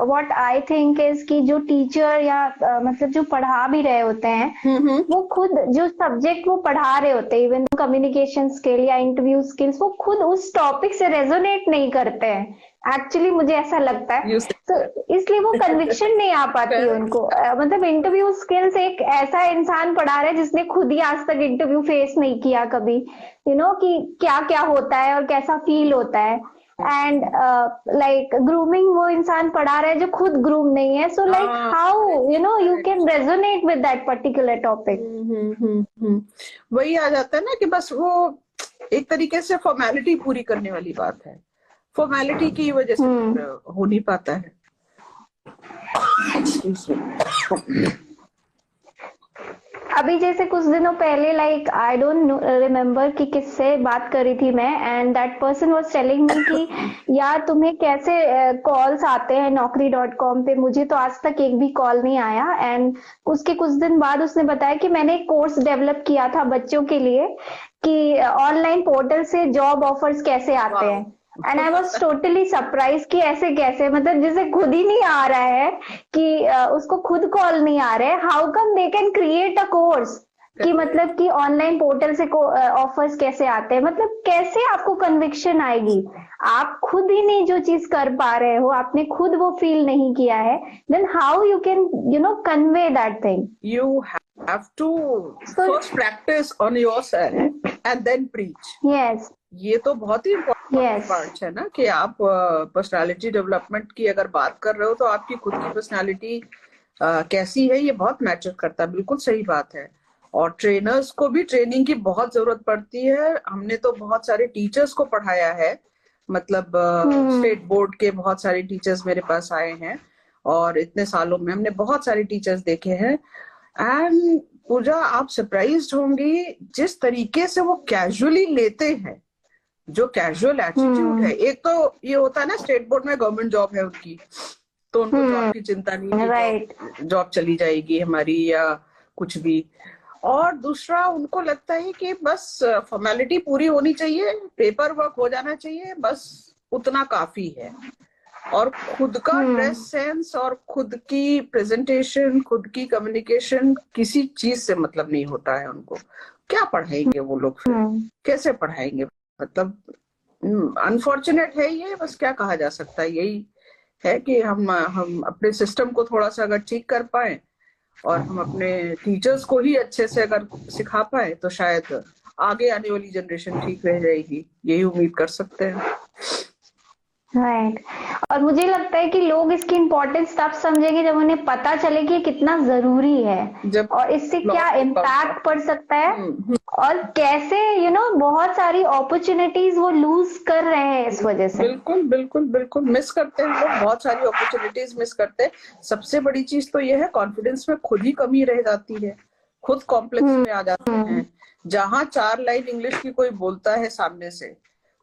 what I think is कि जो टीचर या मतलब जो पढ़ा भी रहे होते हैं, वो खुद जो सब्जेक्ट वो पढ़ा रहे होते हैं, इवन कम्युनिकेशन स्किल या इंटरव्यू स्किल्स, वो खुद उस टॉपिक से रेजोनेट नहीं करते हैं। एक्चुअली मुझे ऐसा लगता है, तो इसलिए वो कन्विक्शन नहीं आ पाती है उनको। मतलब इंटरव्यू स्किल्स एक ऐसा इंसान पढ़ा रहा है जिसने खुद ही आज तक इंटरव्यू फेस नहीं किया कभी, यू नो, कि क्या क्या होता है और कैसा फील होता है। एंड लाइक ग्रूमिंग वो इंसान पढ़ा रहा है जो खुद ग्रूम नहीं है, so like how you know you can resonate with that particular topic. वही आ जाता है ना कि बस वो एक तरीके से फॉर्मेलिटी पूरी करने वाली बात है, फॉर्मेलिटी की वजह से हो नहीं पाता है। अभी जैसे कुछ दिनों पहले, लाइक आई डोंट रिमेम्बर कि किससे बात करी थी मैं, and that person was telling me कि यार तुम्हें कैसे कॉल्स आते हैं naukri.com पे, मुझे तो आज तक एक भी कॉल नहीं आया। एंड उसके कुछ दिन बाद उसने बताया कि मैंने एक कोर्स डेवलप किया था बच्चों के लिए कि ऑनलाइन पोर्टल से जॉब ऑफर्स कैसे आते हैं। And I was totally surprise कि ऐसे कैसे, मतलब जिसे खुद ही नहीं आ रहा है, कि उसको खुद कॉल नहीं आ रहा है, how come they can create a course, कि मतलब कि ऑनलाइन पोर्टल से ऑफर्स कैसे आते हैं। मतलब कैसे आपको कन्विक्शन आएगी, आप खुद ही नहीं जो चीज कर पा रहे हो, आपने खुद वो फील नहीं किया है, then how you can you know convey that thing. You have to first practice on yourself and then preach. Yes, ये तो बहुत ही इम्पोर्टेंट पार्ट है ना, कि आप पर्सनालिटी डेवलपमेंट की अगर बात कर रहे हो तो आपकी खुद की पर्सनालिटी कैसी है ये बहुत मैटर करता है। बिल्कुल सही बात है। और ट्रेनर्स को भी ट्रेनिंग की बहुत जरूरत पड़ती है। हमने तो बहुत सारे टीचर्स को पढ़ाया है, मतलब स्टेट बोर्ड के बहुत सारे टीचर्स मेरे पास आए हैं, और इतने सालों में हमने बहुत सारे टीचर्स देखे हैं। एंड पूजा, आप सरप्राइज्ड होंगी जिस तरीके से वो कैजुअली लेते हैं, जो कैजुअल एटीट्यूड है। एक तो ये होता है ना, स्टेट बोर्ड में गवर्नमेंट जॉब है उनकी, तो उनको जॉब की चिंता नहीं है, जॉब चली जाएगी हमारी या कुछ भी। और दूसरा, उनको लगता है कि बस फॉर्मेलिटी पूरी होनी चाहिए, पेपर वर्क हो जाना चाहिए, बस उतना काफी है। और खुद का ड्रेस सेंस और खुद की प्रेजेंटेशन, खुद की कम्युनिकेशन किसी चीज से मतलब नहीं होता है उनको। क्या पढ़ाएंगे वो लोग फिर, कैसे पढ़ाएंगे? मतलब अनफॉर्चुनेट है ये, बस क्या कहा जा सकता है। यही है कि हम अपने सिस्टम को थोड़ा सा अगर ठीक कर पाए और हम अपने टीचर्स को ही अच्छे से अगर सिखा पाए तो शायद आगे आने वाली जनरेशन ठीक रह जाएगी, यही उम्मीद कर सकते हैं। राइट। और मुझे लगता है कि लोग इसकी इम्पोर्टेंस तब समझेंगे जब उन्हें पता चले कि ये कितना जरूरी है जब और इससे क्या इम्पैक्ट पड़ सकता है हम्म, और कैसे बहुत सारी अपॉर्चुनिटीज वो लूज कर रहे हैं इस वजह से। बिल्कुल बिल्कुल बिल्कुल मिस करते हैं लोग, बहुत सारी अपॉर्चुनिटीज मिस करते हैं। सबसे बड़ी चीज तो ये है, कॉन्फिडेंस में खुद ही कमी रह जाती है, खुद कॉम्प्लेक्स में आ जाते हैं। जहां 4 लाइन इंग्लिश की कोई बोलता है सामने से,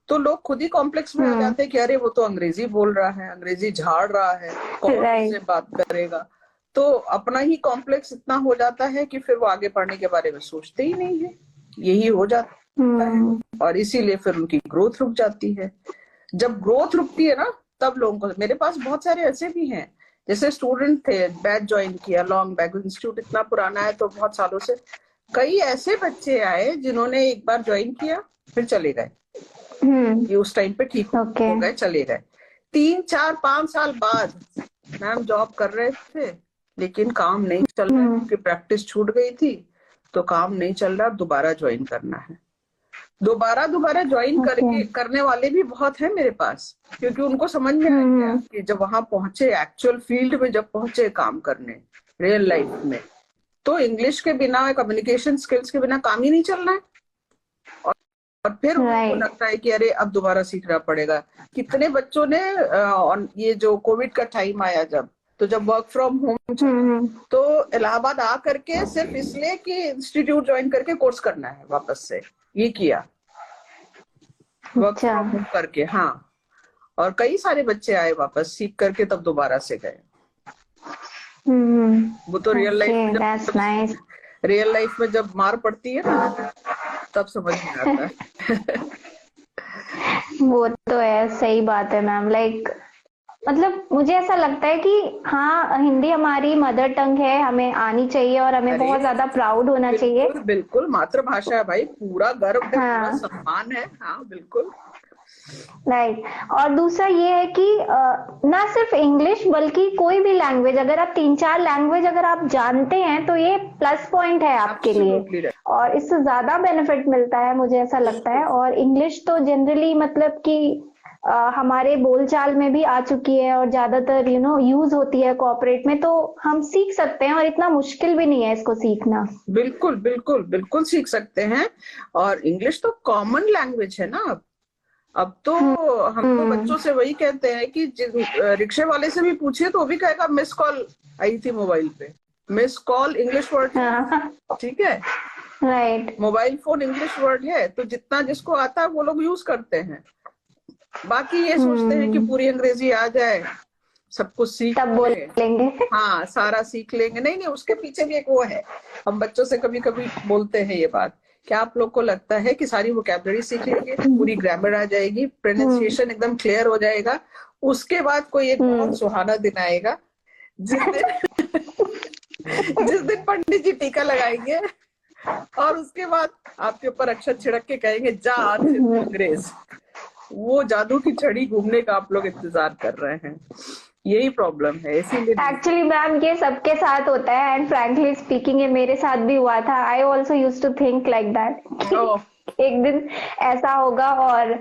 तो लोग खुद ही कॉम्प्लेक्स में आ जाते हैं कि अरे वो तो अंग्रेजी बोल रहा है, अंग्रेजी झाड़ रहा है, कौन उससे बात करेगा। तो अपना ही कॉम्प्लेक्स इतना हो जाता है कि फिर वो आगे पढ़ने के बारे में सोचते ही नहीं है, यही हो जाता है। और इसीलिए फिर उनकी ग्रोथ रुक जाती है। जब ग्रोथ रुकती है ना, तब लोगों को, मेरे पास बहुत सारे ऐसे भी हैं, जैसे स्टूडेंट थे, बैच ज्वाइन किया, लॉन्ग बैक, इंस्टीट्यूट इतना पुराना है तो बहुत सालों से, कई ऐसे बच्चे आए जिन्होंने एक बार ज्वाइन किया फिर चले गए, ये उस टाइम पे ठीक हो गए, चले गए। 3, 4, 5 साल बाद मैम जॉब कर रहे थे, लेकिन काम नहीं चल रहा क्योंकि प्रैक्टिस छूट गई थी, तो काम नहीं चल रहा, दोबारा ज्वाइन करना है। दोबारा ज्वाइन करने वाले भी बहुत हैं मेरे पास, क्योंकि उनको समझ में आ गया कि जब वहां पहुंचे, एक्चुअल फील्ड में जब पहुंचे काम करने, रियल लाइफ में, तो इंग्लिश के बिना, कम्युनिकेशन स्किल्स के बिना काम ही नहीं चलना है। और फिर उनको लगता है कि अरे अब दोबारा सीखना पड़ेगा। कितने बच्चों ने ये जो कोविड का टाइम आया जब वर्क फ्रॉम होम, तो इलाहाबाद आ करके सिर्फ इसलिए कि इंस्टीट्यूट ज्वाइन करके कोर्स करना है, वापस से ये किया वर्क फ्रॉम होम करके। हाँ, और कई सारे बच्चे आए वापस सीख करके, तब दोबारा से गए। वो तो रियल लाइफ में जब मार पड़ती है ना, तब समझ में आता है। वो तो है, सही बात है मैम। मतलब मुझे ऐसा लगता है कि हाँ, हिंदी हमारी मदर टंग है, हमें आनी चाहिए और हमें बहुत ज्यादा प्राउड होना चाहिए। बिल्कुल मातृभाषा है भाई, पूरा गर्व है, पूरा सम्मान है। हाँ बिल्कुल, राइट। और दूसरा ये है कि ना सिर्फ इंग्लिश बल्कि कोई भी लैंग्वेज, अगर आप 3-4 लैंग्वेज अगर आप जानते हैं तो ये प्लस पॉइंट है आपके लिए, और इससे ज्यादा बेनिफिट मिलता है, मुझे ऐसा लगता है। और इंग्लिश तो जनरली मतलब कि हमारे बोलचाल में भी आ चुकी है और ज्यादातर यूज होती है कॉर्पोरेट में, तो हम सीख सकते हैं और इतना मुश्किल भी नहीं है इसको सीखना। बिल्कुल बिल्कुल बिल्कुल सीख सकते हैं। और इंग्लिश तो कॉमन लैंग्वेज है ना अब तो हम तो बच्चों से वही कहते हैं कि रिक्शे वाले से भी पूछिए तो वो भी कहेगा मिस कॉल आई थी मोबाइल पे। मिस कॉल इंग्लिश वर्ड है, ठीक है, right. Mobile phone English word है, तो जितना जिसको आता है वो लोग यूज करते हैं। बाकी ये सोचते हैं कि पूरी अंग्रेजी आ जाए, सब कुछ सीख बोल लेंगे, हाँ सारा सीख लेंगे। नहीं, उसके पीछे भी एक वो है, हम बच्चों से कभी कभी बोलते हैं ये बात, क्या आप लोग को लगता है कि सारी वोकैबुलरी सीख लेंगे, पूरी ग्रामर आ जाएगी, प्रोनाउंसिएशन एकदम क्लियर हो जाएगा, उसके बाद कोई एक बहुत सुहाना दिन आएगा जिस दिन पंडित जी टीका लगाएंगे और उसके बाद आपके ऊपर अक्षर छिड़क के कहेंगे जा अंग्रेज। वो जादू की छड़ी घूमने का आप लोग इंतजार कर रहे हैं, यही प्रॉब्लम है। इसीलिए एक्चुअली मैम ये सबके साथ होता है, एंड फ्रैंकली स्पीकिंग ये मेरे साथ भी हुआ था। I also used to think like that एक दिन ऐसा होगा और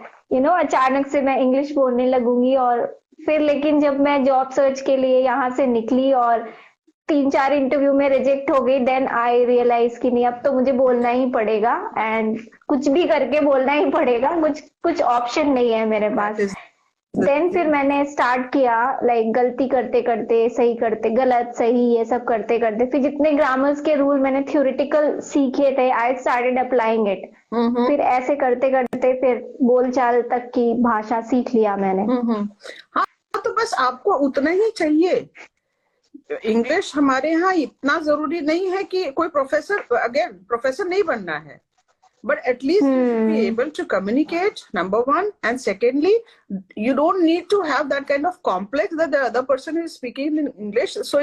अचानक से मैं इंग्लिश बोलने लगूंगी। और फिर लेकिन जब मैं जॉब सर्च के लिए यहाँ से निकली और 3-4 इंटरव्यू में रिजेक्ट हो गई, देन आई रियलाइज कि नहीं, अब तो मुझे बोलना ही पड़ेगा, एंड कुछ भी करके बोलना ही पड़ेगा, कुछ ऑप्शन नहीं है मेरे पास। देन फिर मैंने स्टार्ट किया, गलती करते करते, सही करते, गलत सही ये सब करते करते, फिर जितने ग्रामर्स के रूल मैंने थ्योरेटिकल सीखे थे, आई स्टार्टेड अप्लाइंग इट। फिर ऐसे करते करते फिर बोलचाल तक की भाषा सीख लिया मैंने। हाँ, तो बस आपको उतना ही चाहिए। इंग्लिश हमारे यहाँ इतना जरूरी नहीं है कि कोई प्रोफेसर नहीं बनना है, but at least you should be able to communicate, number one, and secondly, you don't need to have that kind of complex that the other person is speaking in English, so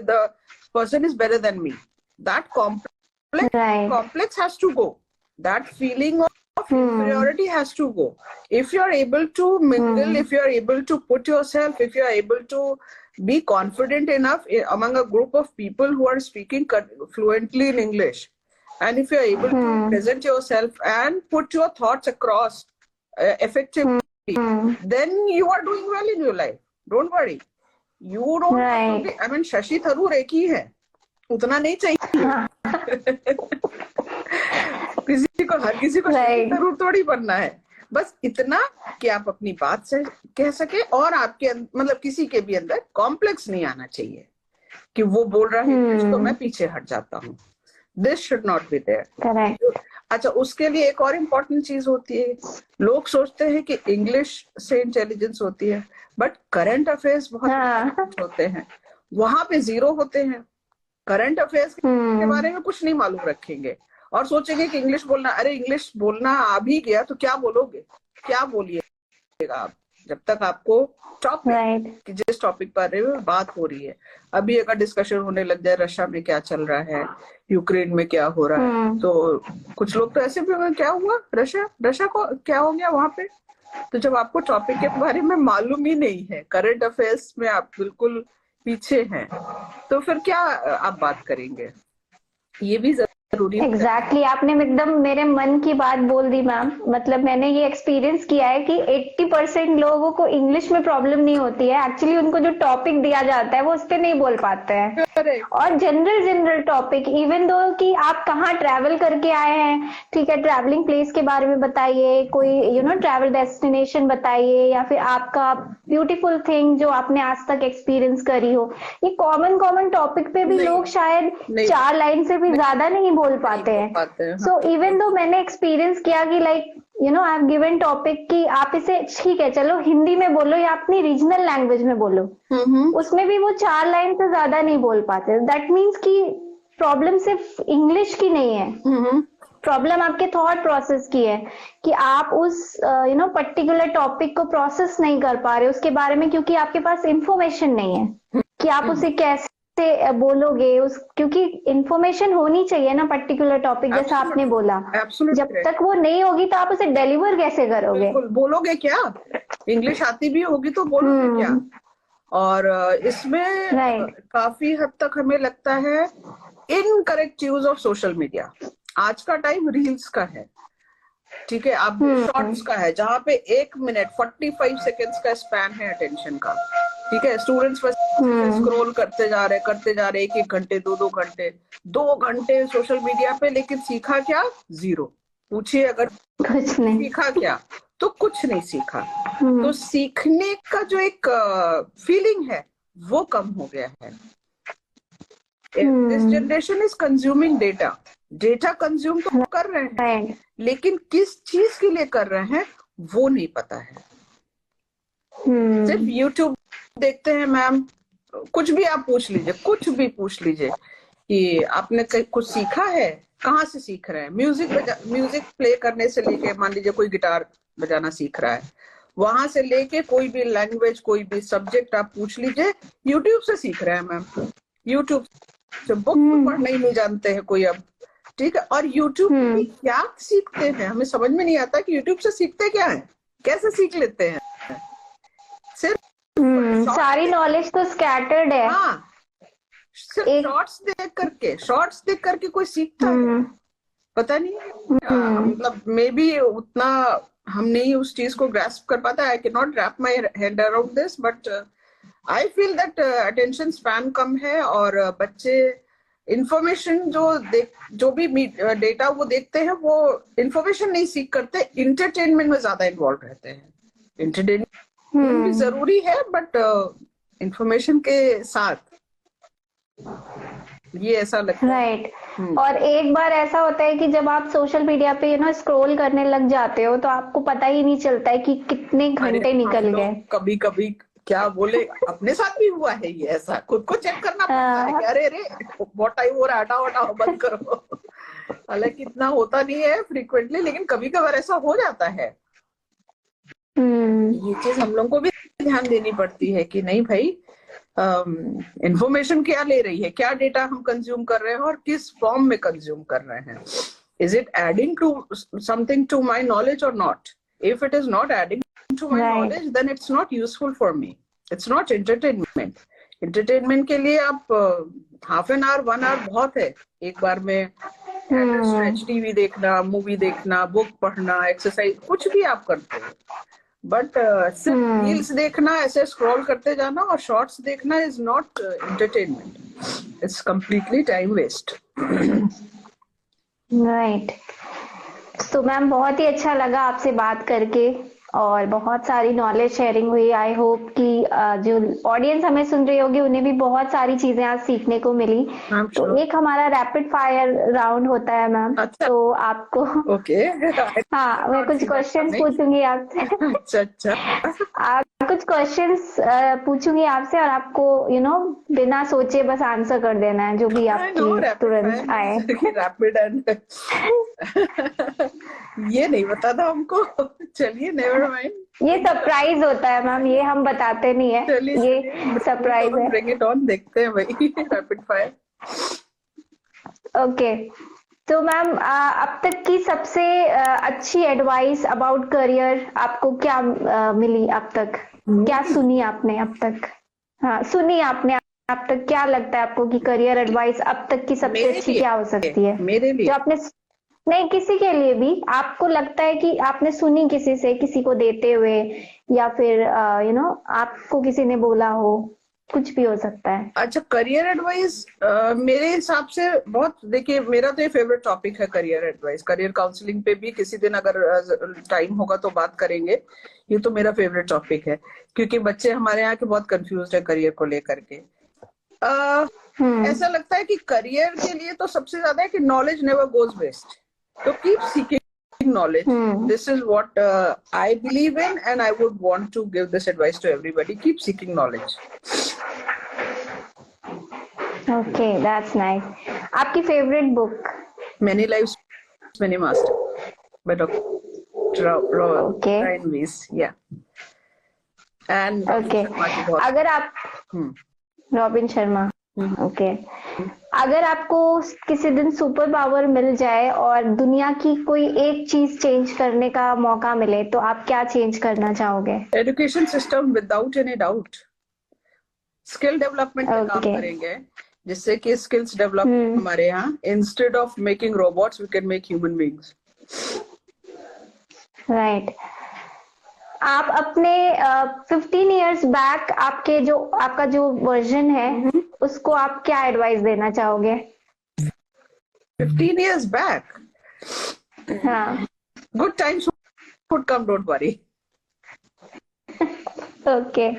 the person is better than me. That complex has to go. That feeling of inferiority has to go. If you are able to mingle, if you are able to put yourself, if you are able to be confident enough among a group of people who are speaking fluently in English, and if you are able to present yourself and put your thoughts across effectively, then you are doing well in your life. Don't worry. You don't have to be, I mean, Shashi Tharoor एक ही है, उतना नहीं चाहिए। हर किसी को शशि थरूर थोड़ी बनना है, बस इतना कि आप अपनी बात से कह सके और आपके मतलब किसी के भी अंदर कॉम्प्लेक्स नहीं आना चाहिए कि वो बोल रहा है तो मैं पीछे हट जाता हूँ। This should not be there. अच्छा, उसके लिए एक और इम्पोर्टेंट चीज होती है, लोग सोचते हैं कि इंग्लिश से इंटेलिजेंस होती है, बट करंट अफेयर्स बहुत होते हैं, वहां पे 0 होते हैं। करंट अफेयर्स के बारे में कुछ नहीं मालूम रखेंगे और सोचेंगे कि इंग्लिश बोलना, अरे इंग्लिश बोलना आ भी गया तो क्या बोलोगे, क्या बोलिएगा आप, जब तक आपको टॉपिक कि जिस टॉपिक पर बात हो रही है। अभी अगर डिस्कशन होने लग जाए रशिया में क्या चल रहा है, यूक्रेन में क्या हो रहा है, तो कुछ लोग तो ऐसे भी, क्या हुआ रशिया को क्या हो गया वहां पे। तो जब आपको टॉपिक के बारे में मालूम ही नहीं है, करंट अफेयर्स में आप बिल्कुल पीछे हैं, तो फिर क्या आप बात करेंगे, ये भी जरूरी है। एग्जैक्टली आपने एकदम मेरे मन की बात बोल दी मैम। मतलब मैंने ये एक्सपीरियंस किया है कि 80% लोगों को इंग्लिश में प्रॉब्लम नहीं होती है, एक्चुअली उनको जो टॉपिक दिया जाता है वो उस पर नहीं बोल पाते हैं। और जनरल टॉपिक, इवन दो कि आप कहाँ ट्रैवल करके आए हैं, ठीक है, ट्रैवलिंग प्लेस के बारे में बताइए, कोई ट्रैवल डेस्टिनेशन बताइए, या फिर आपका ब्यूटीफुल थिंग जो आपने आज तक एक्सपीरियंस करी हो, ये कॉमन टॉपिक पे भी लोग शायद 4 लाइन से भी ज्यादा नहीं बोल पाते हैं। सो इवन दो मैंने एक्सपीरियंस किया कि like I have given topic कि आप इसे ठीक है चलो हिंदी में बोलो या अपनी रीजनल लैंग्वेज में बोलो, उसमें भी वो 4 लाइन से ज्यादा नहीं बोल पाते। दैट मीन्स कि प्रॉब्लम सिर्फ इंग्लिश की नहीं है, प्रॉब्लम आपके थॉट प्रोसेस की है कि आप उस पर्टिकुलर टॉपिक को प्रोसेस नहीं कर पा रहे उसके बारे में, क्योंकि आपके पास इंफॉर्मेशन नहीं है कि आप उसे कैसे बोलोगे। क्योंकि इंफॉर्मेशन होनी चाहिए ना पर्टिकुलर टॉपिक, जैसा आपने बोला, जब तक वो नहीं होगी तो आप उसे डिलीवर कैसे करोगे, बोलोगे क्या, इंग्लिश आती भी होगी तो बोलोगे क्या। और इसमें काफी हद तक हमें लगता है incorrect use of social media. आज का टाइम रील्स का है, ठीक है, आप शॉर्ट्स का है, जहाँ पे 1 मिनट 45 सेकेंड्स का स्पैन है अटेंशन का, ठीक है। स्टूडेंट्स बस स्क्रॉल करते जा रहे 1-1 घंटे 2-2 घंटे 2 घंटे सोशल मीडिया पे, लेकिन सीखा क्या, 0। पूछिए अगर कुछ नहीं सीखा क्या, तो कुछ नहीं सीखा। तो सीखने का जो एक फीलिंग है वो कम हो गया है। This generation is consuming data consume तो कर रहे हैं, लेकिन किस चीज के लिए कर रहे हैं वो नहीं पता है। सिर्फ यूट्यूब देखते हैं मैम, कुछ भी आप पूछ लीजिए, कुछ भी पूछ लीजिए कि आपने कुछ सीखा है, कहाँ से सीख रहे हैं। म्यूजिक प्ले करने से लेके, मान लीजिए कोई गिटार बजाना सीख रहा है, वहां से लेके कोई भी लैंग्वेज, कोई भी सब्जेक्ट आप पूछ लीजिए, यूट्यूब से सीख रहे हैं मैम। यूट्यूब से बुक पढ़ना ही नहीं जानते हैं कोई अब, ठीक है। और यूट्यूब में क्या सीखते हैं हमें समझ में नहीं आता कि यूट्यूब से सीखते क्या है, कैसे सीख लेते हैं। सिर्फ सारी नॉलेज तो स्कैटर्ड है। हाँ, सिर्फ शॉर्ट्स देख करके कोई सीखता है, पता नहीं। मतलब मे बी उतना हम नहीं उस चीज को ग्रास्प कर पाता। I can not wrap my head around this, but I feel that attention span कम है, और बच्चे इंफॉर्मेशन जो भी डेटा वो देखते हैं वो इंफॉर्मेशन नहीं सीख करते, इंटरटेनमेंट में ज्यादा इन्वॉल्व रहते हैं। इंटरटेनमेंट भी जरूरी है, बट इंफॉर्मेशन के साथ, ये ऐसा लगता है। राइट। और एक बार ऐसा होता है कि जब आप सोशल मीडिया पे स्क्रॉल करने लग जाते हो तो आपको पता ही नहीं चलता है कि कितने घंटे निकल गए। कभी कभी क्या बोले, अपने साथ भी हुआ है ये, ऐसा खुद को चेक करना पड़ता है कि अरे बहुत टाइम हो रहा है, हटाओ बंद करो। हालांकि इतना होता नहीं है फ्रीक्वेंटली, लेकिन कभी कभार ऐसा हो जाता है। ये चीज हम लोगों को भी ध्यान देनी पड़ती है कि नहीं भाई, इंफॉर्मेशन क्या ले रही है, क्या डेटा हम कंज्यूम कर रहे हैं और किस फॉर्म में कंज्यूम कर रहे हैं। Is it adding to something to my knowledge और not? If it is not adding to my knowledge, then it's not useful for me, it's not entertainment. Entertainment के लिए आप हाफ एन आवर 1 आवर बहुत है, एक बार में stretch TV देखना, movie देखना, बुक पढ़ना, एक्सरसाइज, कुछ भी आप करते हो, बट सिर्फ रील्स देखना, ऐसे स्क्रॉल करते जाना और शॉर्ट्स देखना is not entertainment, it's completely time waste. Right. तो मैम बहुत ही अच्छा लगा आपसे बात करके और बहुत सारी नॉलेज शेयरिंग हुई। आई होप कि जो ऑडियंस हमें सुन रही होगी उन्हें भी बहुत सारी चीजें आज सीखने को मिली। तो एक हमारा रैपिड फायर राउंड होता है मैम। अच्छा। तो आपको ओके हाँ, मैं कुछ क्वेश्चंस पूछूंगी आपसे। अच्छा आप कुछ क्वेश्चंस पूछूंगी आपसे और आपको बिना सोचे बस आंसर कर देना है जो भी आपकी तुरंत आए। रैपिड एंड ये नहीं पता था हमको। चलिए नेवर माइंड, ये सरप्राइज होता है मैम, ये हम बताते नहीं है, ये सरप्राइज है। ब्रिंग इट ऑन, देखते हैं भाई रैपिड फायर। ओके, तो मैम अब तक की सबसे अच्छी एडवाइस अबाउट करियर आपको क्या मिली अब तक? क्या सुनी आपने अब तक? हाँ, सुनी आपने अब तक? क्या लगता है आपको कि करियर एडवाइस अब तक की सबसे अच्छी क्या हो सकती है? मेरे लिए जो आपने नहीं, किसी के लिए भी आपको लगता है कि आपने सुनी किसी से, किसी को देते हुए, या फिर आपको किसी ने बोला हो, कुछ भी हो सकता है। अच्छा, करियर एडवाइस मेरे हिसाब से बहुत, देखिए मेरा तो ये फेवरेट टॉपिक है करियर एडवाइस। करियर काउंसलिंग पे भी किसी दिन अगर टाइम होगा तो बात करेंगे। ये तो मेरा फेवरेट टॉपिक है क्योंकि बच्चे हमारे यहाँ के बहुत कंफ्यूज है करियर को लेकर के। ऐसा लगता है कि करियर के लिए तो सबसे ज्यादा है कि नॉलेज नेवर गोज वेस्ट, तो keep seeking knowledge. This is what I believe in, and I would want to give this advice to everybody. Keep seeking knowledge. Okay, that's nice. आपकी favorite book? Many Lives, Many Masters by Dr. Ryan Weiss. Yeah. And okay. अगर आप robin Sharma, okay, अगर आपको किसी दिन super power मिल जाए और दुनिया की कोई एक चीज चेंज करने का मौका मिले तो आप क्या चेंज करना चाहोगे? Education system, without any doubt. Skill development पे काम करेंगे जिससे कि स्किल्स डेवलप हमारे यहाँ। Instead of making robots we can make human beings. Right. आप अपने 15 इयर्स बैक आपका जो वर्जन है उसको आप क्या एडवाइस देना चाहोगे? 15 years back? हाँ। Good times would come, don't worry. Okay.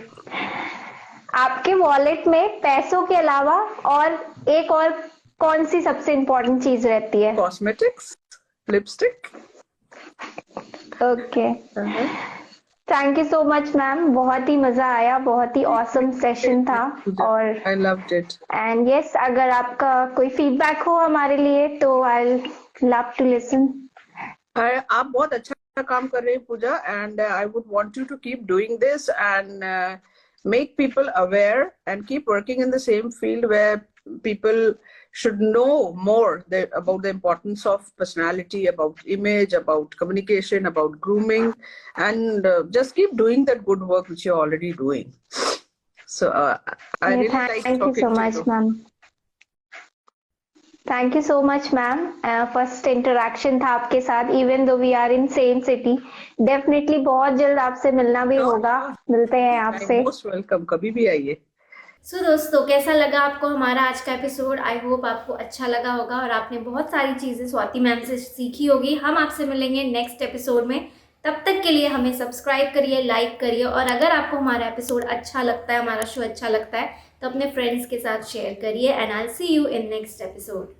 आपके वॉलेट में पैसों के अलावा और एक और कौन सी सबसे इम्पोर्टेंट चीज रहती है? Cosmetics, lipstick. Okay, thank you so much ma'am, बहुत ही मजा आया, बहुत ही ऑसम सेशन था। और I loved it. And yes, अगर आपका कोई फीडबैक हो हमारे लिए तो आई लव टू लिसन। आप बहुत अच्छा काम कर रहे हैं Pooja, and I would want you to keep doing this and make people aware and keep working in the same field where people should know more about the importance of personality, about image, about communication, about grooming, and just keep doing that good work which you're already doing. So I really like talking to you. Thank you so much, ma'am. Thank you so much ma'am. First interaction था आपके साथ, even though we are in same city. Definitely बहुत जल्द आपसे मिलना भी होगा। मिलते हैं आपसे। मोस्ट वेलकम, कभी भी आइए। सो दोस्तों, कैसा लगा आपको हमारा आज का एपिसोड? आई होप आपको अच्छा लगा होगा और आपने बहुत सारी चीज़ें स्वाति मैम से सीखी होगी। हम आपसे मिलेंगे नेक्स्ट एपिसोड में। तब तक के लिए हमें सब्सक्राइब करिए, लाइक करिए, और अगर आपको हमारा एपिसोड अच्छा लगता है, हमारा शो अच्छा लगता है, तो अपने फ्रेंड्स के साथ शेयर करिए। And I will see you in next episode.